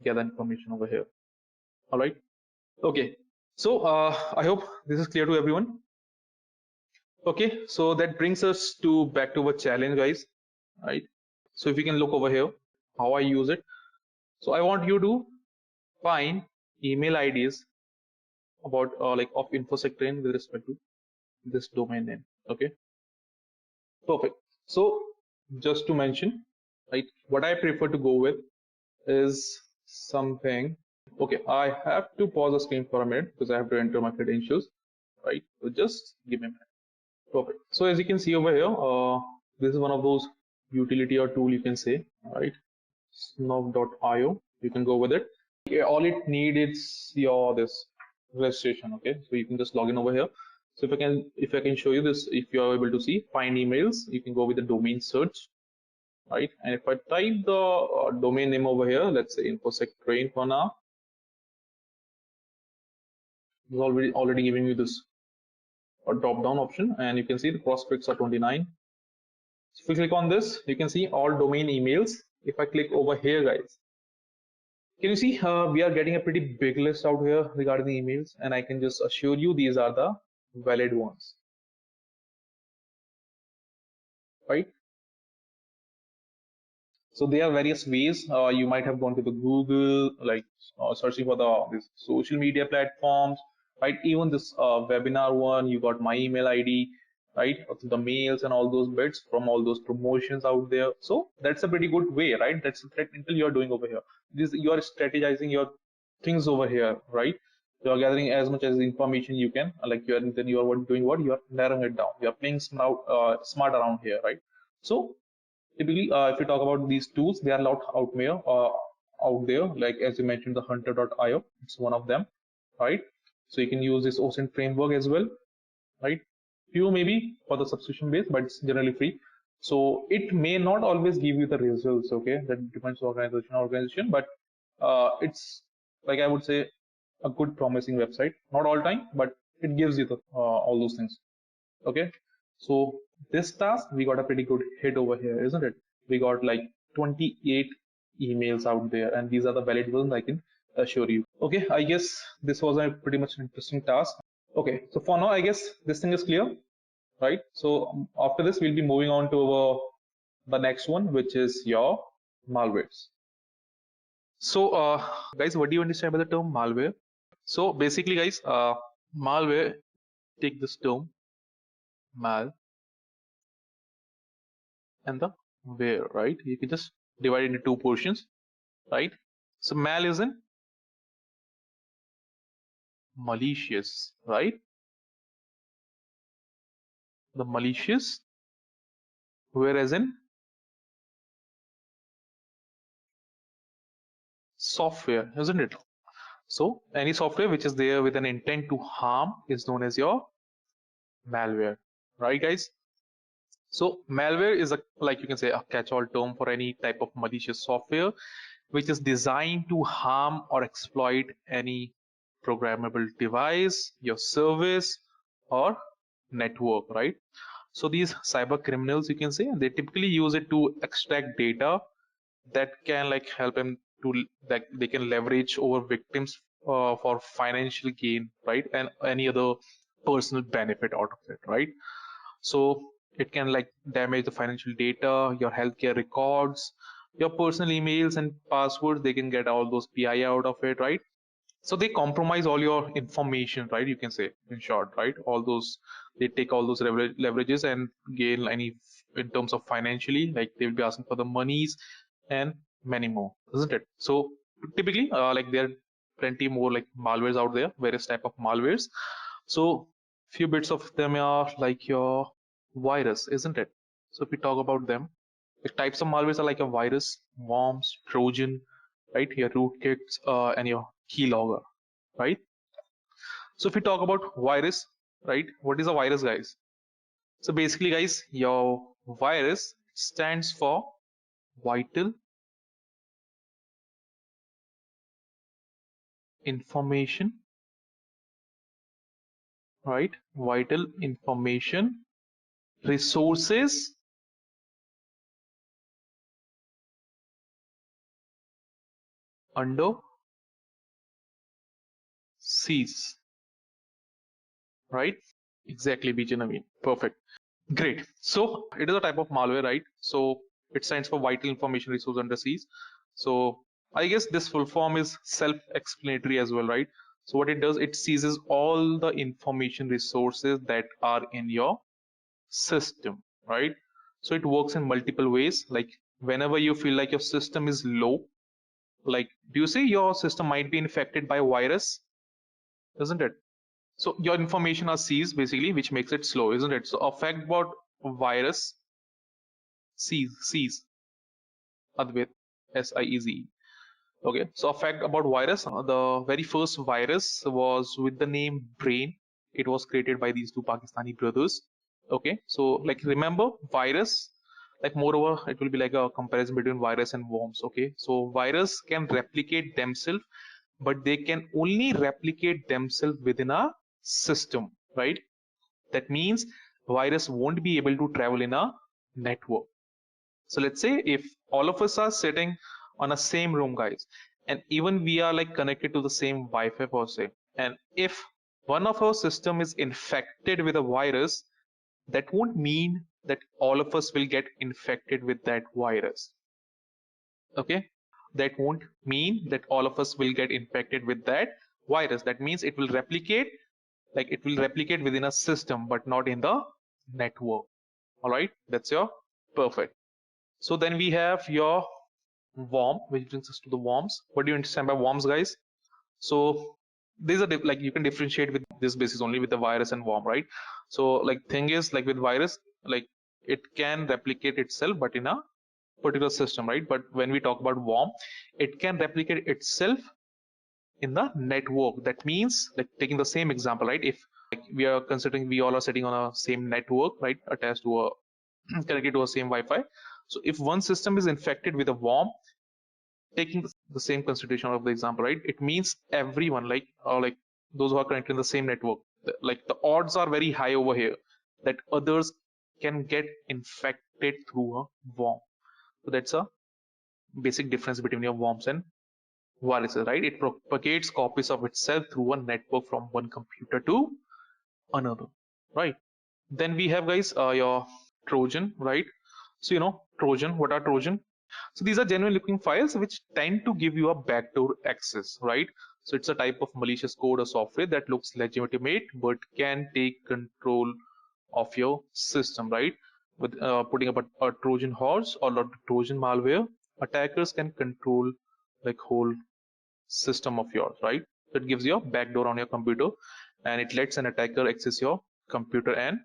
gather information over here. All right. Okay. So I hope this is clear to everyone. Okay. So that brings us to back to our challenge, guys. Right. So if you can look over here, how I use it. So I want you to find email IDs about like of InfosecTrain with respect to this domain name. Okay, perfect. So just to mention, right, what I prefer to go with is something. Okay, I have to pause the screen for a minute because I have to enter my credentials. Right, so just give me a minute. Perfect. So as you can see over here, this is one of those utility or tool, you can say, right? Snow.io. You can go with it. Yeah, all it need is your this registration. Okay, so you can just log in over here. So if I can show you this, if you are able to see find emails, you can go with the domain search, right? And if I type the domain name over here, let's say InfosecTrain for now, it's already giving you this drop down option, and you can see the prospects are 29. So if we click on this, you can see all domain emails. If I click over here, guys, can you see we are getting a pretty big list out here regarding the emails, and I can just assure you these are the valid ones, right? So there are various ways. You might have gone to the Google, like searching for the this social media platforms, right? Even this webinar one, you got my email ID, right? The mails and all those bits from all those promotions out there. So that's a pretty good way, right? That's the threat intel you're doing over here. This you are strategizing your things over here, right? You are gathering as much as information you can. Like you are then you are doing what you are narrowing it down. You are playing smart around here, right? So typically, if you talk about these tools, they are a lot out there. Like as you mentioned, the Hunter.io, it's one of them, right? So you can use this OSINT framework as well, right? Few maybe for the subscription base, but it's generally free. So it may not always give you the results. Okay, that depends on organization, but it's like I would say a good promising website. Not all time, but it gives you the all those things. Okay, so this task we got a pretty good hit over here, isn't it? We got like 28 emails out there, and these are the valid ones, I can assure you. Okay, I guess this was a pretty much interesting task. Okay, so for now I guess this thing is clear, right? So after this we'll be moving on to the next one, which is your malwares. So guys, what do you understand by the term malware? So basically guys, malware, take this term mal and the where, right? You can just divide it into two portions, right? So mal is in malicious, right? The malicious, whereas in software, isn't it? So any software which is there with an intent to harm is known as your malware, right guys? So malware is a, like you can say, a catch-all term for any type of malicious software which is designed to harm or exploit any programmable device, your service, or network, right? So these cyber criminals, you can say, they typically use it to extract data that can like help them to, like they can leverage over victims for financial gain, right? And any other personal benefit out of it, right? So it can like damage the financial data, your healthcare records, your personal emails and passwords. They can get all those PI out of it, right? So they compromise all your information, right? You can say, in short, right? All those, they take all those leverages and gain any in terms of financially, like they will be asking for the monies and many more, isn't it? So typically, like there are plenty more like malwares out there, various type of malwares. So few bits of them are like your virus, isn't it? So if we talk about them, the types of malwares are like a virus, worms, Trojan, right? Your rootkits and your keylogger, right? So if we talk about virus, right? What is a virus, guys? So basically, guys, your virus stands for vital information, right? Vital information, resources under siege, right? Exactly, Bijan, I mean, perfect. Great. So it is a type of malware, right? So it stands for vital information resource under siege. So I guess this full form is self-explanatory as well, right? So what it does, it seizes all the information resources that are in your system, right? So it works in multiple ways. Like whenever you feel like your system is low, like do you see your system might be infected by a virus, isn't it? So your information are seized basically, which makes it slow, isn't it? So a fact about virus, seize, Advait, SIEZE. Okay, so a fact about virus, the very first virus was with the name Brain. It was created by these two Pakistani brothers. Okay, so like remember virus, like moreover, it will be like a comparison between virus and worms. Okay, so virus can replicate themselves, but they can only replicate themselves within a system, right? That means virus won't be able to travel in a network. So let's say if all of us are sitting on a same room, guys, and even we are like connected to the same Wi-Fi per se, and if one of our system is infected with a virus, that won't mean that all of us will get infected with that virus. Okay, that won't mean that all of us will get infected with that virus. That means it will replicate, like it will replicate within a system, but not in the network. All right, that's your perfect. So then we have your worm, which brings us to the worms. What do you understand by worms, guys? So these are like you can differentiate with this basis only with the virus and worm, right? So like thing is like with virus, like it can replicate itself, but in a particular system, right? But when we talk about worm, it can replicate itself in the network. That means like taking the same example, right? If like we are considering we all are sitting on a same network, right? Attached to a connected to a same Wi-Fi. So if one system is infected with a worm, taking the same consideration of the example, right? It means everyone, like those who are connected in the same network, like the odds are very high over here that others can get infected through a worm. So that's a basic difference between your worms and viruses, right? It propagates copies of itself through a network from one computer to another, right? Then we have, guys, your Trojan, right? So Trojan, what are Trojan? So these are genuine looking files which tend to give you a backdoor access, right? So it's a type of malicious code or software that looks legitimate but can take control of your system, right? With putting up a Trojan horse or a Trojan malware, attackers can control like whole system of yours, right? So it gives you a backdoor on your computer and it lets an attacker access your computer and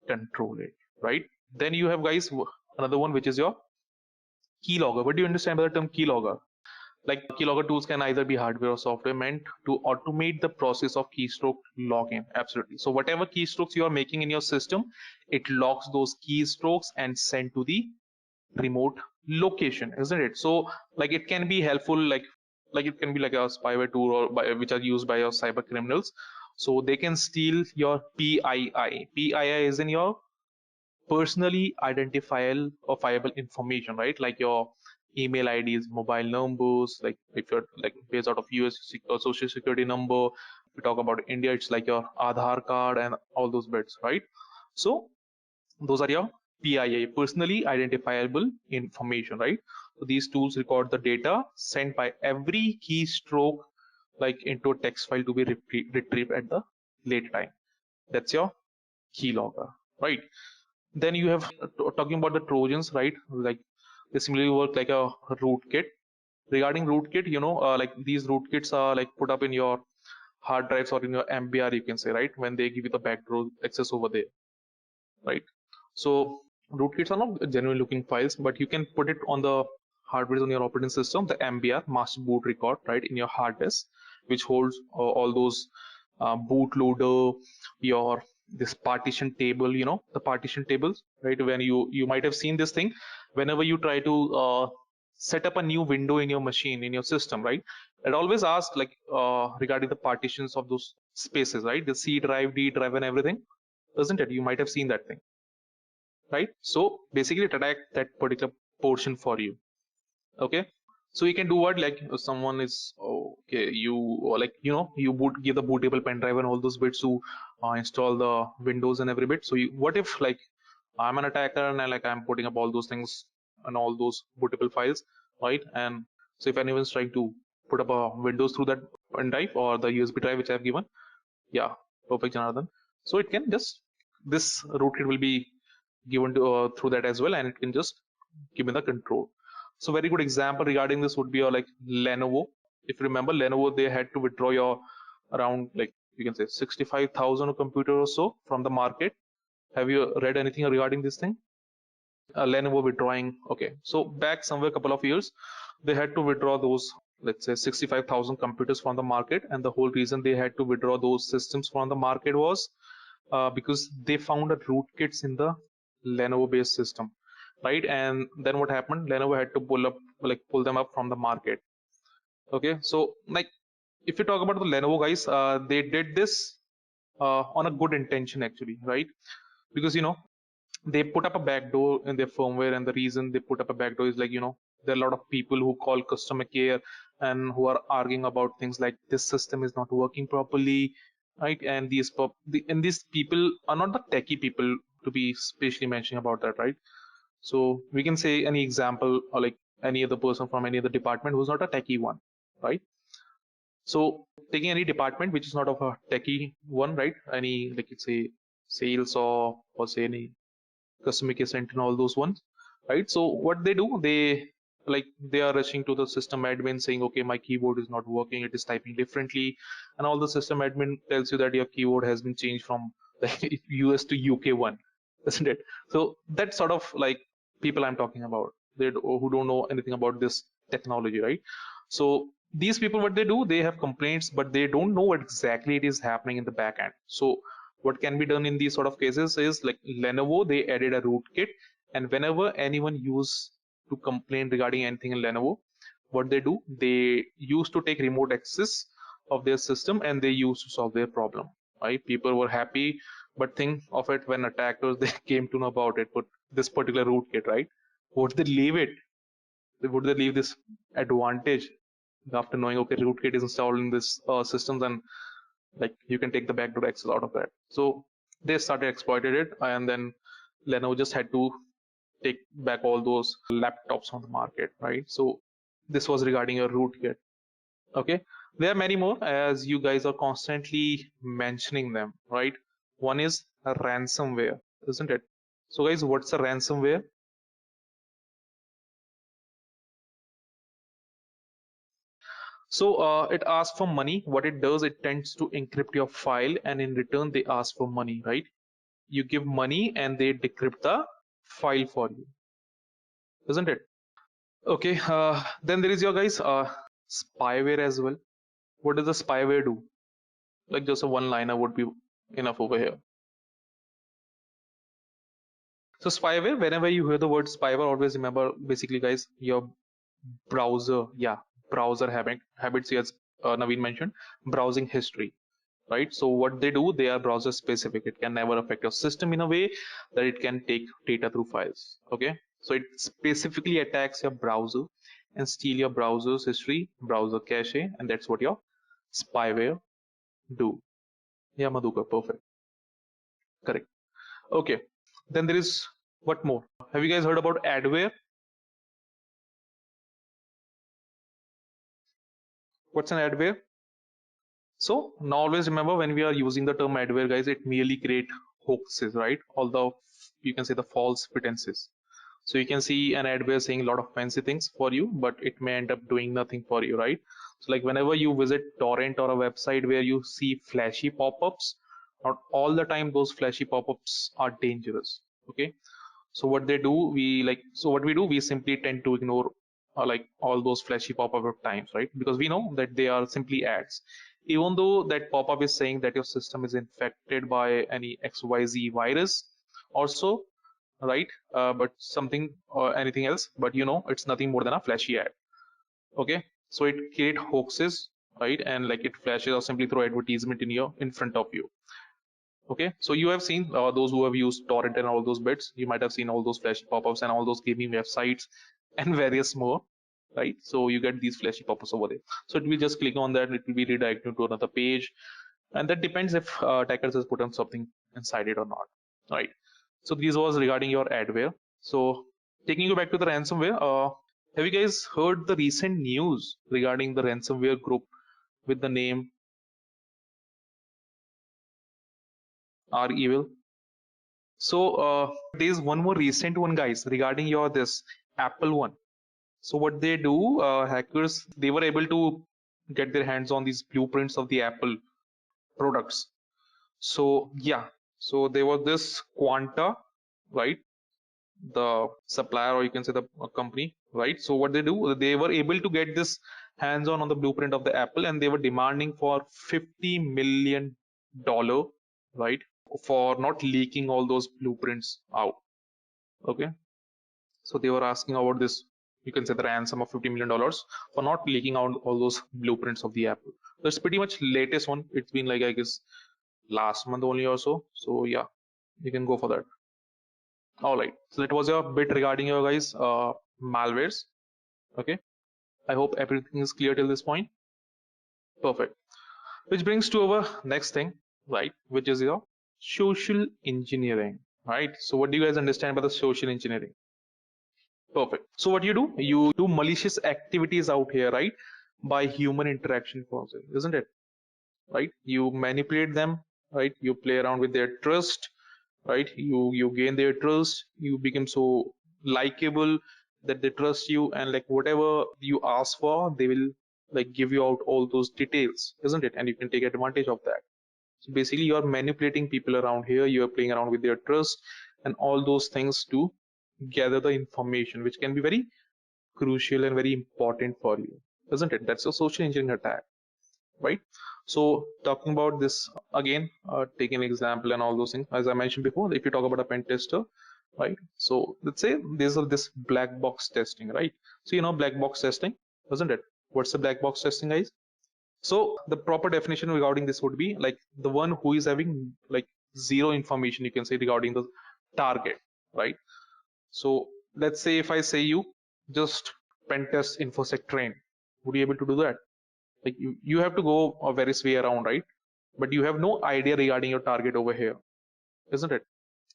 control it, right? Then you have, guys, another one which is your keylogger. What do you understand by the term keylogger? Like keylogger tools can either be hardware or software meant to automate the process of keystroke login. Absolutely. So whatever keystrokes you are making in your system, it logs those keystrokes and send to the remote location, isn't it? So like it can be helpful, like it can be like a spyware tool or which are used by your cyber criminals. So they can steal your PII. PII is in your personally identifiable information, right? Like your email IDs, mobile numbers, like if you're like based out of US social security number. If we talk about India, it's like your Aadhaar card and all those bits, right? So those are your PII, personally identifiable information, right? So these tools record the data sent by every keystroke like into a text file to be retrieved at the later time. That's your keylogger, right? Then you have talking about the Trojans, right? Like they similarly work like a rootkit. Regarding rootkit, like these rootkits are like put up in your hard drives or in your MBR, you can say, right? When they give you the backdoor access over there, right? So rootkits are not genuine looking files, but you can put it on the hardware on your operating system, the MBR, master boot record, right, in your hard disk, which holds all those bootloader, your this partition table, the partition tables, right? When you might have seen this thing, whenever you try to set up a new window in your machine, in your system, right? It always asks like regarding the partitions of those spaces, right? The C drive, D drive, and everything, isn't it? You might have seen that thing, right? So basically it attack that particular portion for you. Okay, so you can do what, like if someone is okay, you or like you give the bootable pen drive and all those bits to install the windows and every bit. So what if like I'm an attacker and like I'm putting up all those things and all those bootable files, right? And so if anyone's trying to put up a windows through that pen drive or the USB drive which I've given, yeah, perfect, Janardhan. So it can just, this rootkit will be given to through that as well, and it can just give me the control. So very good example regarding this would be like Lenovo. If you remember, Lenovo, they had to withdraw your around like you can say 65,000 computer or so from the market. Have you read anything regarding this thing? Lenovo withdrawing. Okay, so back somewhere a couple of years, they had to withdraw those, let's say 65,000 computers from the market, and the whole reason they had to withdraw those systems from the market was because they found a rootkits in the Lenovo based system, right? And then what happened? Lenovo had to pull them up from the market. Okay, so like if you talk about the Lenovo guys, they did this on a good intention actually, right? Because they put up a backdoor in their firmware, and the reason they put up a backdoor is like there are a lot of people who call customer care and who are arguing about things like this system is not working properly, right? And these people are not the techie people to be specially mentioning about that, right? So we can say any example or like any other person from any other department who's not a techie one, right? So taking any department which is not of a techie one, right? Any like it's a sales or say any customer care center and all those ones, right? So what they do, they are rushing to the system admin saying, okay, my keyboard is not working, it is typing differently, and all the system admin tells you that your keyboard has been changed from the US to UK one, isn't it? So that's sort of like people I'm talking about, who don't know anything about this technology, right? So these people, what they do, they have complaints, but they don't know what exactly it is happening in the back end. So what can be done in these sort of cases is like Lenovo, they added a rootkit, and whenever anyone used to complain regarding anything in Lenovo, what they do, they used to take remote access of their system and they used to solve their problem, right? People were happy, but think of it, when attackers they came to know about it, but this particular rootkit, right? Would they leave it? Would they leave this advantage after knowing, okay, rootkit is installed in this systems, and like you can take the backdoor access out of that? So they started exploited it, and then Lenovo just had to take back all those laptops on the market, right? So this was regarding a rootkit. Okay, there are many more as you guys are constantly mentioning them, right? One is a ransomware, isn't it? So guys, what's a ransomware? So it asks for money. What it does, it tends to encrypt your file, and in return they ask for money, right? You give money and they decrypt the file for you, isn't it? Okay, then there is your guys spyware as well. What does the spyware do? Like just a one liner would be enough over here. So spyware, whenever you hear the word spyware, always remember basically guys, your browser, browser habits, as Naveen mentioned, browsing history, right? So what they do, they are browser specific. It can never affect your system in a way that it can take data through files. Okay, so it specifically attacks your browser and steal your browser's history, browser cache, and that's what your spyware do. Yeah, Madhuka, perfect, correct. Okay, then there is what more? Have you guys heard about adware? What's an adware? So now always remember when we are using the term adware, guys, it merely create hoaxes, right? Although you can say the false pretenses. So you can see an adware saying a lot of fancy things for you, but it may end up doing nothing for you, right? So like whenever you visit torrent or a website where you see flashy pop-ups, not all the time those flashy pop-ups are dangerous. Okay, so what they do, what we do, we simply tend to ignore like all those flashy pop-up at times, right? Because we know that they are simply ads. Even though that pop-up is saying that your system is infected by any XYZ virus or so, right? But something or anything else, but you know, it's nothing more than a flashy ad. Okay, so it create hoaxes, right? And like it flashes or simply throw advertisement in front of you. Okay, so you have seen those who have used torrent and all those bits, you might have seen all those flashy pop-ups and all those gaming websites and various more, right? So you get these flashy pop-ups over there, so it will just click on that, it will be redirected to another page, and that depends if attackers has put on something inside it or not, right? So this was regarding your adware. So taking you back to the ransomware, have you guys heard the recent news regarding the ransomware group with the name R Evil? So there's one more recent one, guys, regarding your this Apple one. So what they do, hackers, they were able to get their hands on these blueprints of the Apple products. So yeah, so there was this Quanta, right? The supplier, or you can say the company, right? So what they do, they were able to get this hands on the blueprint of the Apple, and they were demanding for $50 million, right? For not leaking all those blueprints out. Okay, so they were asking about this, you can say the ransom of $50 million for not leaking out all those blueprints of the Apple. That's pretty much latest one. It's been like I guess last month only or so. So yeah, you can go for that. All right, so that was your bit regarding your guys malwares. Okay, I hope everything is clear till this point. Perfect. Which brings to our next thing, right? Which is your social engineering, right? So what do you guys understand by the social engineering? Perfect. So what you do malicious activities out here, right? By human interaction process, isn't it? Right? You manipulate them, right? You play around with their trust, right? You gain their trust. You become so likable that they trust you, and like whatever you ask for, they will like give you out all those details, isn't it? And you can take advantage of that. So basically, you are manipulating people around here. You are playing around with their trust and all those things to gather the information, which can be very crucial and very important for you, isn't it? That's a social engineering attack, right? So talking about this again, take an example and all those things. As I mentioned before, if you talk about a pen tester, right? So let's say there's this black box testing, right? So you know black box testing, isn't it? What's the black box testing, guys? So the proper definition regarding this would be like the one who is having like zero information, you can say, regarding the target, right? So let's say if I say you just pen test InfosecTrain, would you able to do that? Like you have to go a various way around, right? But you have no idea regarding your target over here, isn't it?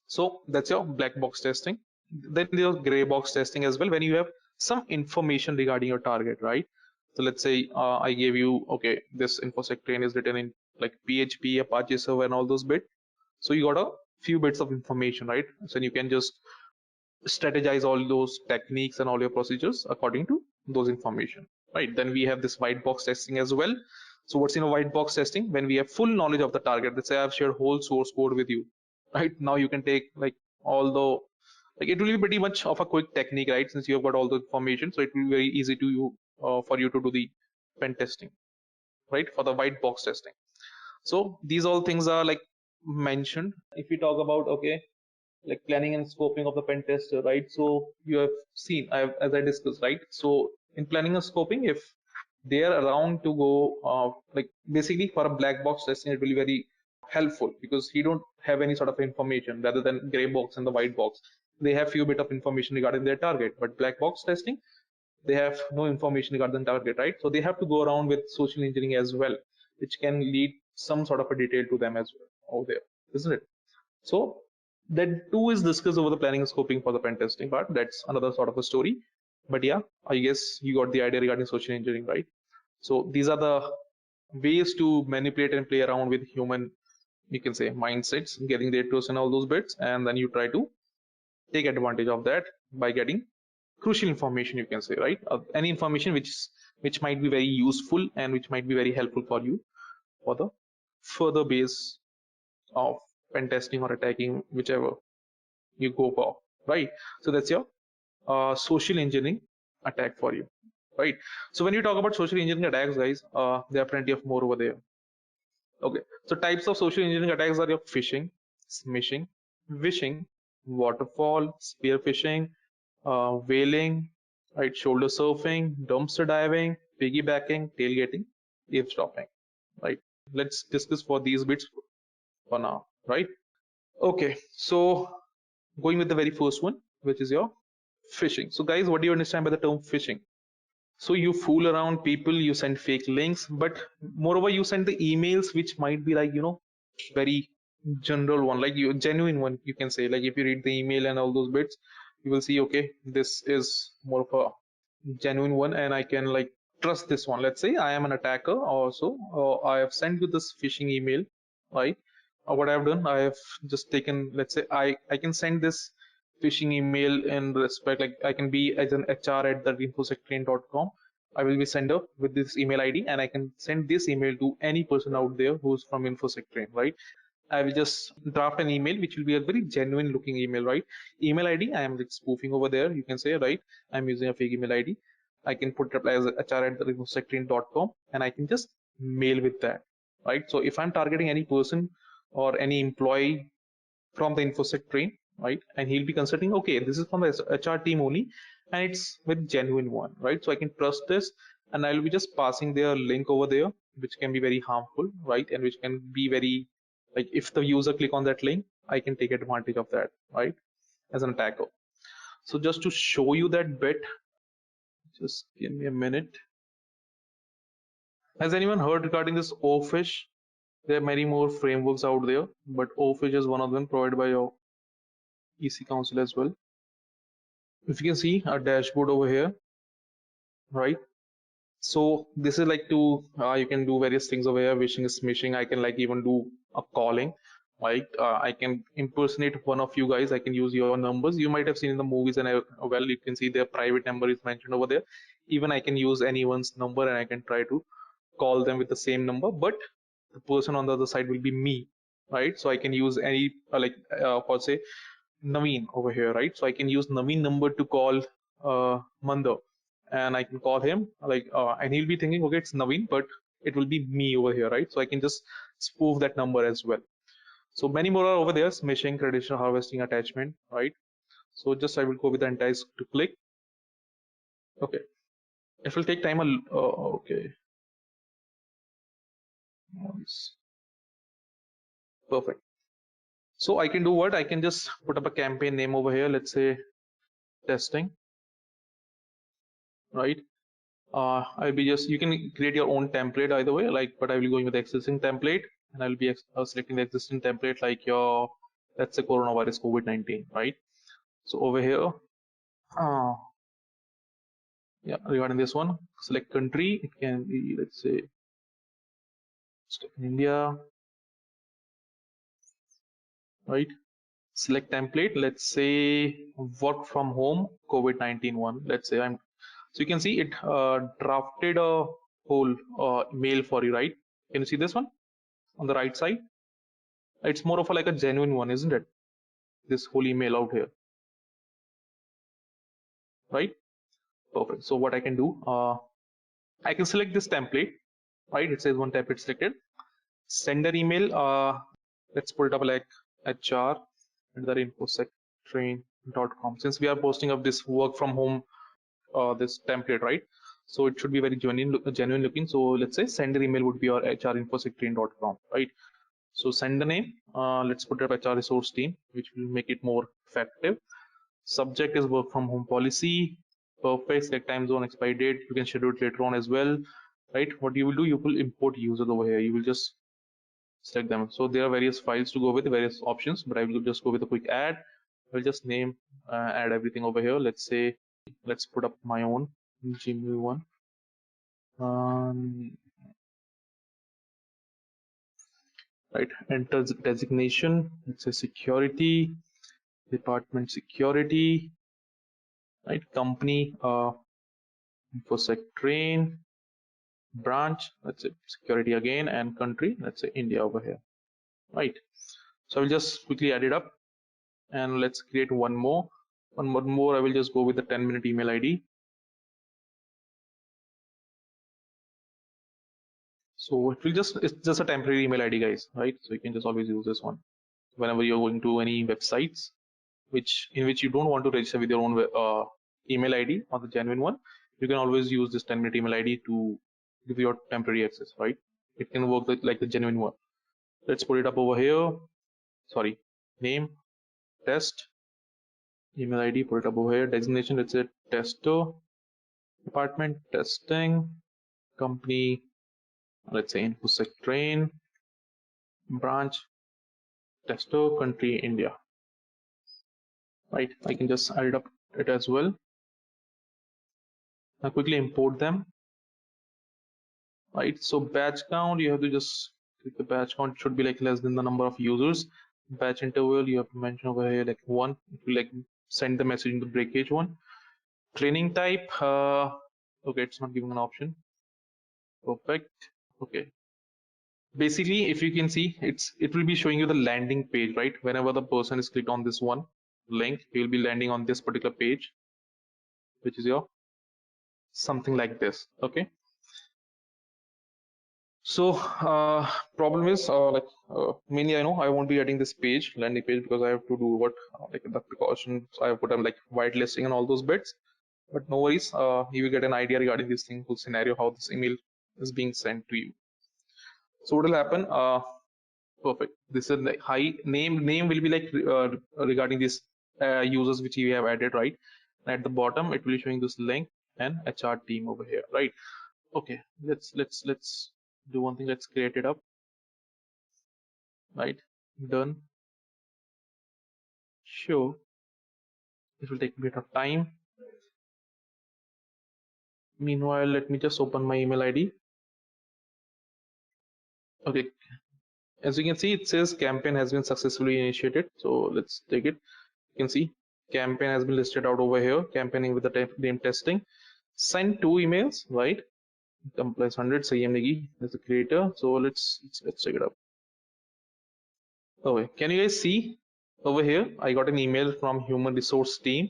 So that's your black box testing. Then there's gray box testing as well, when you have some information regarding your target, right? So let's say I gave you, okay, this InfosecTrain is written in like PHP, Apache server, and all those bits. So you got a few bits of information, right? So you can just strategize all those techniques and all your procedures according to those information, right? Then we have this white box testing as well. So what's in a white box testing? When we have full knowledge of the target, let's say I've shared whole source code with you, right? Now you can take like all the, like it will be pretty much of a quick technique, right? Since you have got all the information, so it will be very easy to you for you to do the pen testing, right? For the white box testing. So these all things are like mentioned. If we talk about, okay, like planning and scoping of the pen tester, right? So you have seen, as I discussed, right? So in planning and scoping, if they are around to go, like basically for a black box testing, it will be very helpful because he don't have any sort of information rather than gray box and the white box. They have few bit of information regarding their target, but black box testing, they have no information regarding the target, right? So they have to go around with social engineering as well, which can lead some sort of a detail to them as well over there, isn't it? So that too is discussed over the planning and scoping for the pen testing part. That's another sort of a story. But yeah, I guess you got the idea regarding social engineering, right? So these are the ways to manipulate and play around with human, you can say, mindsets, getting their trust and all those bits, and then you try to take advantage of that by getting crucial information, you can say, right? Any information which might be very useful and which might be very helpful for you for the further base of pen testing or attacking, whichever you go for, right? So that's your social engineering attack for you, right? So when you talk about social engineering attacks, guys, there are plenty of more over there. Okay, so types of social engineering attacks are your phishing, smishing, wishing, waterfall, spear phishing, whaling, right, shoulder surfing, dumpster diving, piggybacking, tailgating, eavesdropping, right? Let's discuss for these bits for now, right? Okay, so going with the very first one, which is your phishing. So guys, what do you understand by the term phishing? So you fool around people, you send fake links, but moreover you send the emails which might be like, very general one, like you genuine one, you can say. Like if you read the email and all those bits, you will see, okay, this is more of a genuine one and I can like trust this one. Let's say I am an attacker also, I have sent you this phishing email, right? What I've done, I have just taken, let's say I can send this phishing email in respect, like I can be as an HR at the infosectrain.com. I will be sender with this email ID and I can send this email to any person out there who's from InfosecTrain, right? I will just draft an email which will be a very genuine looking email, right? Email ID, I am like spoofing over there, you can say, right? I'm using a fake email ID. I can put it as HR at the infosectrain.com and I can just mail with that, right? So if I'm targeting any person or any employee from the infosec train, right, and he'll be considering, okay, this is from the HR team only and it's with genuine one, right? So I can trust this and I'll be just passing their link over there, which can be very harmful, right? And which can be very, like if the user click on that link, I can take advantage of that, right, as an attacker. So just to show you that bit, just give me a minute. Has anyone heard regarding this OFISH? There are many more frameworks out there, but OFISH is one of them provided by your EC Council as well. If you can see a dashboard over here, right? So this is like to you can do various things over here. Wishing, smishing. I can like even do a calling, right? I can impersonate one of you guys. I can use your numbers. You might have seen in the movies, and well, you can see their private number is mentioned over there. Even I can use anyone's number, and I can try to call them with the same number, but the person on the other side will be me, right? So I can use any for say Naveen over here, right? So I can use Naveen number to call Mandar, and I can call him and he'll be thinking, okay, it's Naveen, but it will be me over here, right? So I can just spoof that number as well. So many more are over there: smishing, credential harvesting, attachment, right? So just I will go with the entire to click. Okay, it will take time. Okay, nice. Perfect. So I can do what? I can just put up a campaign name over here. Let's say testing, right? I'll be just, you can create your own template either way, like, but I will be going with the existing template and I'll be selecting the existing template like your, let's say coronavirus COVID-19, right? So over here, uh, yeah, regarding this one, select country, it can be, let's say, India, right? Select template, let's say work from home COVID-19 one, let's say so you can see it drafted a whole mail for you, right? Can you see this one on the right side? It's more of like a genuine one, isn't it? This whole email out here, right? Perfect. So what I can do, I can select this template, right? It says one template selected. Sender email, let's put it up like hr@infosectrain.com. Since we are posting up this work from home, this template, right? So it should be very genuine looking. So let's say sender email would be our hr@infosectrain.com, right? So sender name, let's put up HR resource team, which will make it more effective. Subject is work from home policy. Perfect. Select time zone, expiry date. You can schedule it later on as well, right? What you will do, you will import users over here. You will just select them. So there are various files to go with, various options, but I will just go with a quick add. I will just name, add everything over here. Let's say, let's put up my own Gmail one. Right, enter designation. Let's say security, department security, right? Company, InfosecTrain, branch, let's say security again, and country, let's say India over here, right? So I'll just quickly add it up, and let's create one more. I will just go with the 10-minute email ID. So it's just a temporary email ID, guys, right? So you can just always use this one whenever you're going to any websites in which you don't want to register with your own email ID or the genuine one. You can always use this 10-minute email ID to give your temporary access, right? It can work like the genuine one. Let's put it up over here. Sorry, name, test, email ID, put it up over here. Designation, let's say tester, department, testing, company, let's say InfosecTrain, branch, tester, country, India, right? I can just add it as well. Now quickly import them, right? So batch count, you have to just click the batch count. It should be like less than the number of users. Batch interval, you have to mention over here like 1. It will like send the message in the breakage one. Training type, okay, it's not giving an option. Perfect. Okay. Basically, if you can see, it will be showing you the landing page, right? Whenever the person is clicked on this one link, he will be landing on this particular page, which is your something like this. Okay. So problem is mainly I know I won't be adding this landing page, because I have to do what like the precautions I have put on like whitelisting and all those bits. But no worries, you will get an idea regarding this thing, whole scenario, how this email is being sent to you. So what will happen? Perfect. This is the high name will be like regarding these users which we have added, right? And at the bottom it will be showing this link and HR team over here, right? Okay, let's do one thing. Let's create it up, right? Done. Sure, it will take a bit of time. Meanwhile, let me just open my email ID. Okay, as you can see, it says campaign has been successfully initiated. So let's take it. You can see campaign has been listed out over here, campaigning with the name testing. Send 2 emails, right? Compliance 100, Sayam Negi as the creator. So let's check it out. Okay, can you guys see over here? I got an email from human resource team.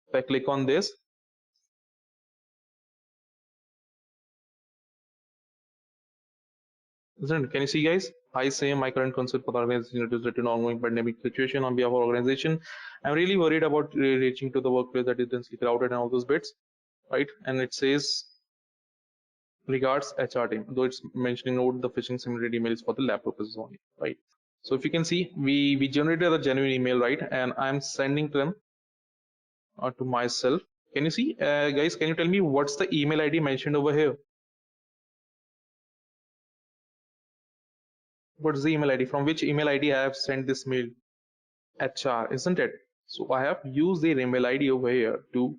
If I click on this, can you see, guys? Hi Sam, my current concern for the organization is related to ongoing pandemic situation on behalf of our organization. I'm really worried about reaching to the workplace that is densely crowded and all those bits, right? And it says regards HR team, though it's mentioning note the phishing simulated email is for the lab purposes only, right? So if you can see, we generated a genuine email, right? And I'm sending them to myself. Can you see, guys? Can you tell me what's the email ID mentioned over here? What's the email ID? From which email ID I have sent this mail? HR, isn't it? So I have used their email ID over here to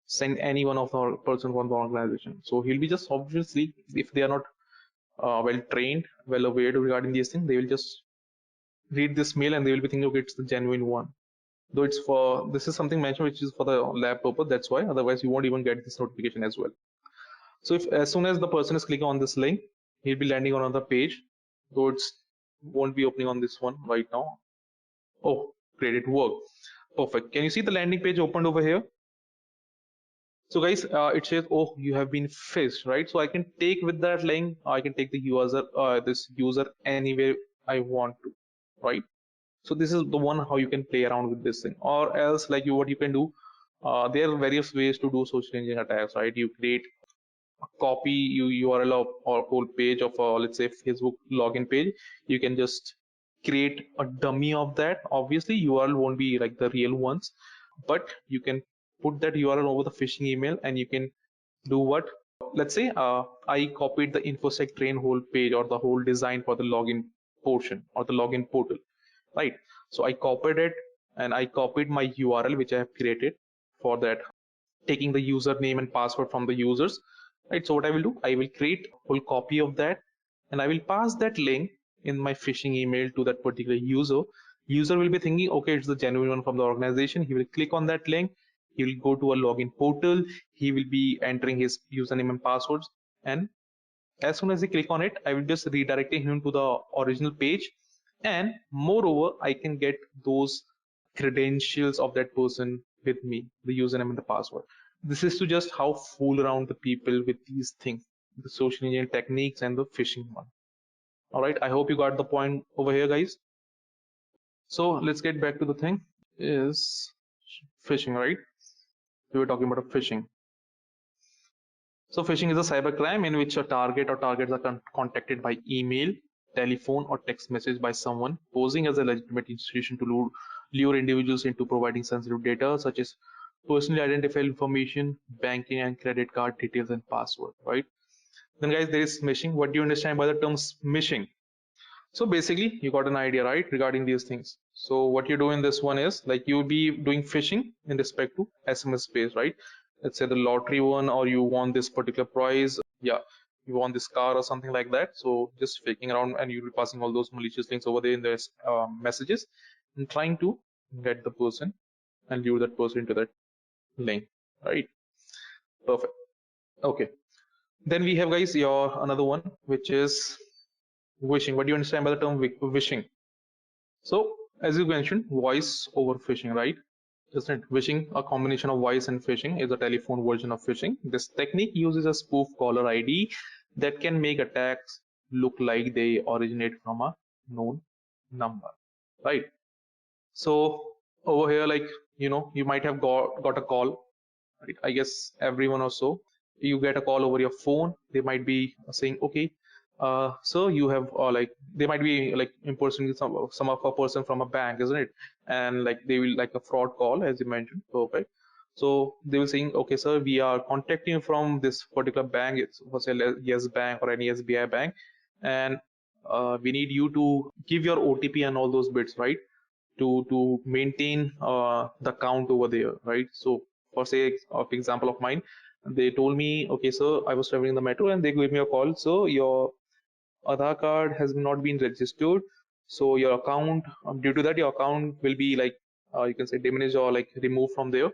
send any one of the person from the organization. So he'll be just obviously, if they are not well trained, well aware regarding these things, they will just read this mail and they will be thinking, okay, it's the genuine one. Though it's for, this is something mentioned which is for the lab purpose, that's why. Otherwise, you won't even get this notification as well. So if as soon as the person is clicking on this link, he'll be landing on another page, though it's won't be opening on this one right now. Oh, great, it worked. Perfect. Can you see the landing page opened over here? So guys, it says, oh, you have been phished, right? So I can take with that link, I can take the user, this user anywhere I want to, right? So this is the one how you can play around with this thing. Or else, like what you can do, there are various ways to do social engineering attacks, right? You create a copy URL of or whole page of let's say Facebook login page. You can just create a dummy of that. Obviously, URL won't be like the real ones, but you can put that URL over the phishing email, and you can do what? Let's say I copied the InfosecTrain whole page or the whole design for the login portion or the login portal, right? So I copied it, and I copied my URL which I have created for that, taking the username and password from the users, right? So what I will do, I will create a whole copy of that, and I will pass that link in my phishing email to that particular user will be thinking, okay, it's the genuine one from the organization. He will click on that link, he will go to a login portal, he will be entering his username and passwords, and as soon as he click on it, I will just redirecting him to the original page, and moreover I can get those credentials of that person with me, the username and the password. This is to just how fool around the people with these things, the social engineering techniques and the phishing one. All right, I hope you got the point over here, guys. So let's get back to the thing, is phishing, right? We were talking about phishing. So phishing is a cybercrime in which a target or targets are contacted by email, telephone, or text message by someone posing as a legitimate institution to lure individuals into providing sensitive data such as personally identifiable information, banking and credit card details, and password, right? Then guys, there is smishing. What do you understand by the term smishing? So basically, you got an idea, right, regarding these things. So what you do in this one is like you'll be doing phishing in respect to SMS based, right? Let's say the lottery one, or you won this particular prize. Yeah, you won this car or something like that. So just faking around, and you'll be passing all those malicious links over there in the messages, and trying to get the person and lure that person into that link, right? Perfect. Okay. Then we have, guys, your another one, which is wishing. What do you understand by the term wishing? So, as you mentioned, voice over phishing, right? Isn't it? Phishing, a combination of voice and phishing, is a telephone version of phishing. This technique uses a spoof caller ID that can make attacks look like they originate from a known number, right? So over here, like, you might have got a call, right? I guess everyone or so, you get a call over your phone. They might be saying, okay, so you have like they might be like impersonating some of a person from a bank, isn't it? And like they will like a fraud call, as you mentioned. Perfect. So they will saying, okay, sir, we are contacting you from this particular bank. It's was a Yes Bank or any SBI bank, and we need you to give your OTP and all those bits, right? To maintain the account over there, right? So for say of example of mine, they told me, okay, so I was traveling in the metro and they gave me a call. So your Aadhaar card has not been registered. So your account, due to that, your account will be like you can say diminished or like removed from there,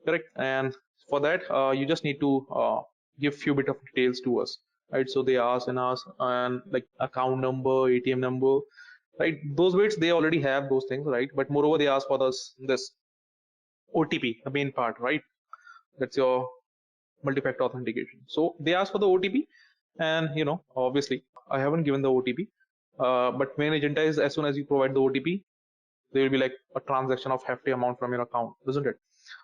correct? And for that, you just need to give few bit of details to us, right? So they ask and ask, and like account number, ATM number, right? Those bits they already have those things, right? But moreover, they ask for this OTP, the main part, right? That's your multi-factor authentication. So they ask for the OTP, and obviously I haven't given the OTP, but main agenda is as soon as you provide the OTP, there will be like a transaction of hefty amount from your account, isn't it?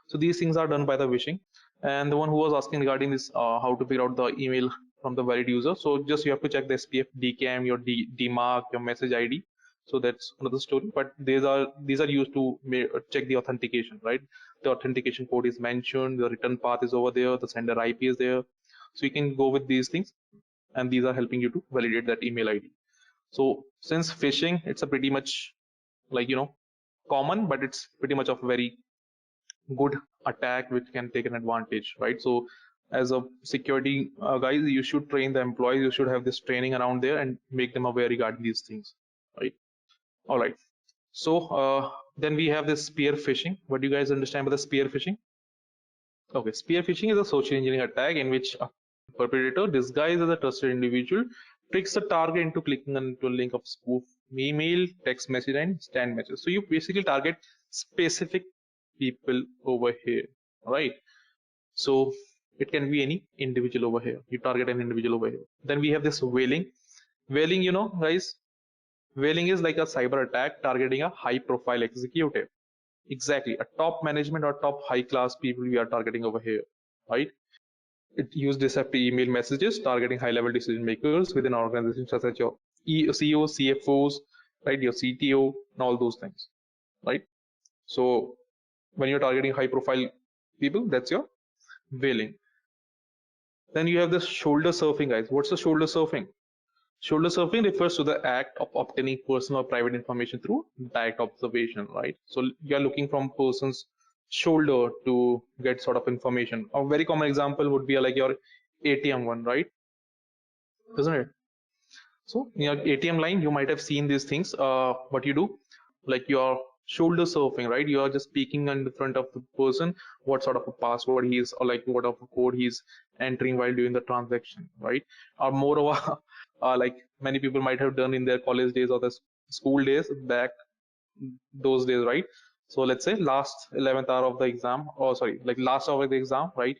So these things are done by the wishing. And the one who was asking regarding this, how to figure out the email from the valid user. So just you have to check the SPF, DKIM, your DMARC, your message ID. So that's another story. But these are used to check the authentication, right? The authentication code is mentioned, the return path is over there, the sender IP is there. So you can go with these things, and these are helping you to validate that email ID. So since phishing, it's a pretty much like common, but it's pretty much of a very good attack which can take an advantage, right? So as a security guys, you should train the employees, you should have this training around there and make them aware regarding these things, right? All right. So then we have this spear phishing. What do you guys understand by the spear phishing? Okay, spear phishing is a social engineering attack in which a perpetrator disguised as a trusted individual tricks the target into clicking onto a link of spoof email, text message, and stand message. So you basically target specific people over here, right? So it can be any individual over here. You target an individual over here. Then we have this whaling. Whaling, you know, guys, whaling is like a cyber attack targeting a high profile executive. Exactly, a top management or top high class people we are targeting over here, right? It uses deceptive email messages targeting high level decision makers within organizations such as your CEOs, CFOs, right? Your CTO, and all those things, right? So when you're targeting high profile people, that's your whaling. Then you have this shoulder surfing, guys. What's the shoulder surfing? Shoulder surfing refers to the act of obtaining personal or private information through direct observation, right? So you're looking from person's shoulder to get sort of information. A very common example would be like your ATM one, right? Isn't it? So in your ATM line, you might have seen these things. What you do, like your shoulder surfing, right? You are just peeking in front of the person, what sort of a password he is, or like what of a code he's entering while doing the transaction, right? Or moreover, like many people might have done in their college days or the school days back those days, right? So let's say last 11th hour of the exam, or sorry, like last hour of the exam, right?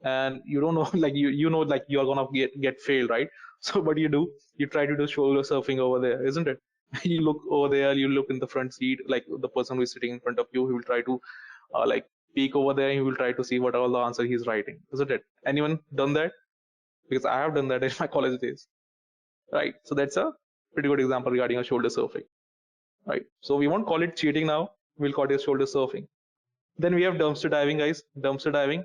And you don't know, like you know, like you're gonna get failed, right? So what do? You try to do shoulder surfing over there, isn't it? You look over there, you look in the front seat, like the person who is sitting in front of you, he will try to like peek over there, and he will try to see what all the answer he's writing, isn't it? Anyone done that? Because I have done that in my college days, right? So that's a pretty good example regarding a shoulder surfing, right? So we won't call it cheating now, we'll call it shoulder surfing. Then we have dumpster diving, guys. Dumpster diving,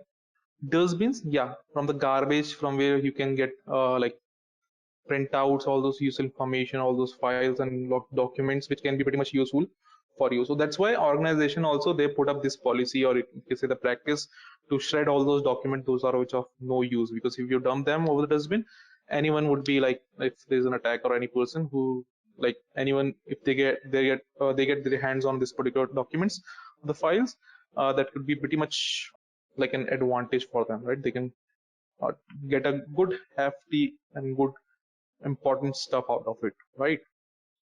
dustbins, yeah, from the garbage, from where you can get like printouts, all those useful information, all those files and documents which can be pretty much useful for you. So that's why organization also they put up this policy, or you can say the practice, to shred all those documents those are which of no use, because if you dump them over the dustbin, anyone would be like, if there's an attack or any person who, like anyone, if they get their hands on this particular documents, the files, that could be pretty much like an advantage for them, right? They can uh, get a good hefty and good important stuff out of it, right?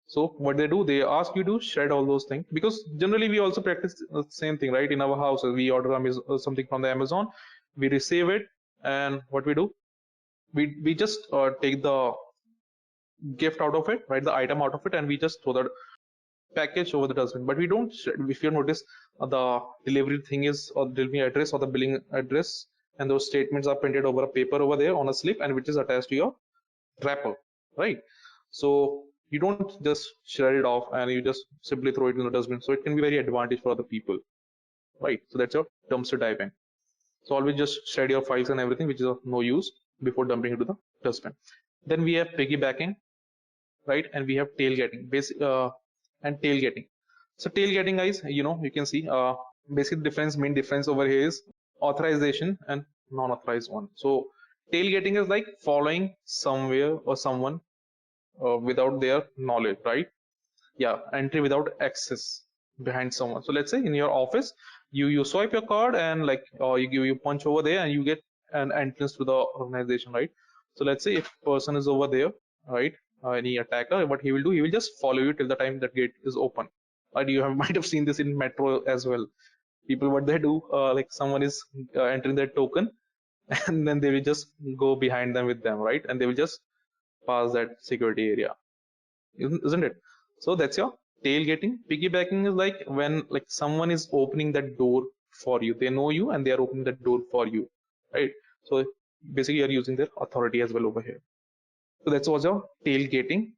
So what they do, they ask you to shred all those things, because generally we also practice the same thing, right? In our houses, we order something from the Amazon, we receive it, and what we do, we just take the gift out of it, right? The item out of it, and we just throw that package over the dustbin. But we don't, if you notice, the delivery thing is, or delivery address or the billing address, and those statements are printed over a paper over there on a slip, and which is attached to your wrapper, right? So you don't just shred it off and you just simply throw it in the dustbin. So it can be very advantage for other people, right? So that's your dumpster diving. So always just shred your files and everything which is of no use before dumping into the dustbin. Then we have piggybacking, right? And we have tailgating, and tailgating. So tailgating, guys, you know, you can see basic difference, main difference over here is authorization and non-authorized one. So tailgating is like following somewhere or someone without their knowledge, right? Yeah, entry without access behind someone. So let's say in your office, you swipe your card and like you punch over there and you get an entrance to the organization, right? So let's say if person is over there, right? Any attacker, what he will do, he will just follow you till the time that gate is open. Right? You have might have seen this in metro as well. People, what they do, like someone is entering their token, and then they will just go behind them with them, right? And they will just pass that security area, isn't it? So that's your tailgating. Piggybacking is like when like someone is opening that door for you. They know you and they are opening that door for you, right? So basically you're using their authority as well over here. So that's what's your tailgating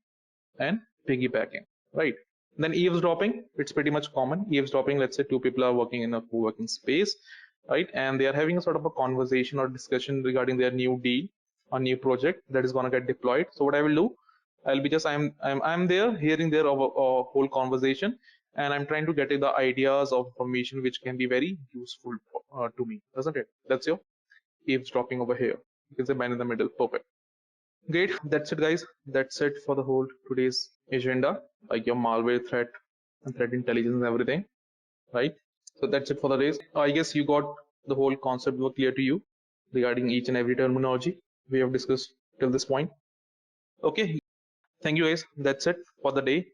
and piggybacking, right? Then eavesdropping, it's pretty much common. Eavesdropping, let's say two people are working in a co-working space, right? And they are having a sort of a conversation or discussion regarding their new deal or new project that is going to get deployed. So what I will do, I'll be just I'm there hearing their whole conversation, and I'm trying to get the ideas of information which can be very useful to me, doesn't it? That's your eavesdropping over here. You can say man in the middle. Perfect. Great. That's it, guys. That's it for the whole today's agenda, like your malware threat and threat intelligence and everything, right? So that's it for the days. I guess you got the whole concept were clear to you regarding each and every terminology we have discussed till this point. Okay. Thank you, guys. That's it for the day.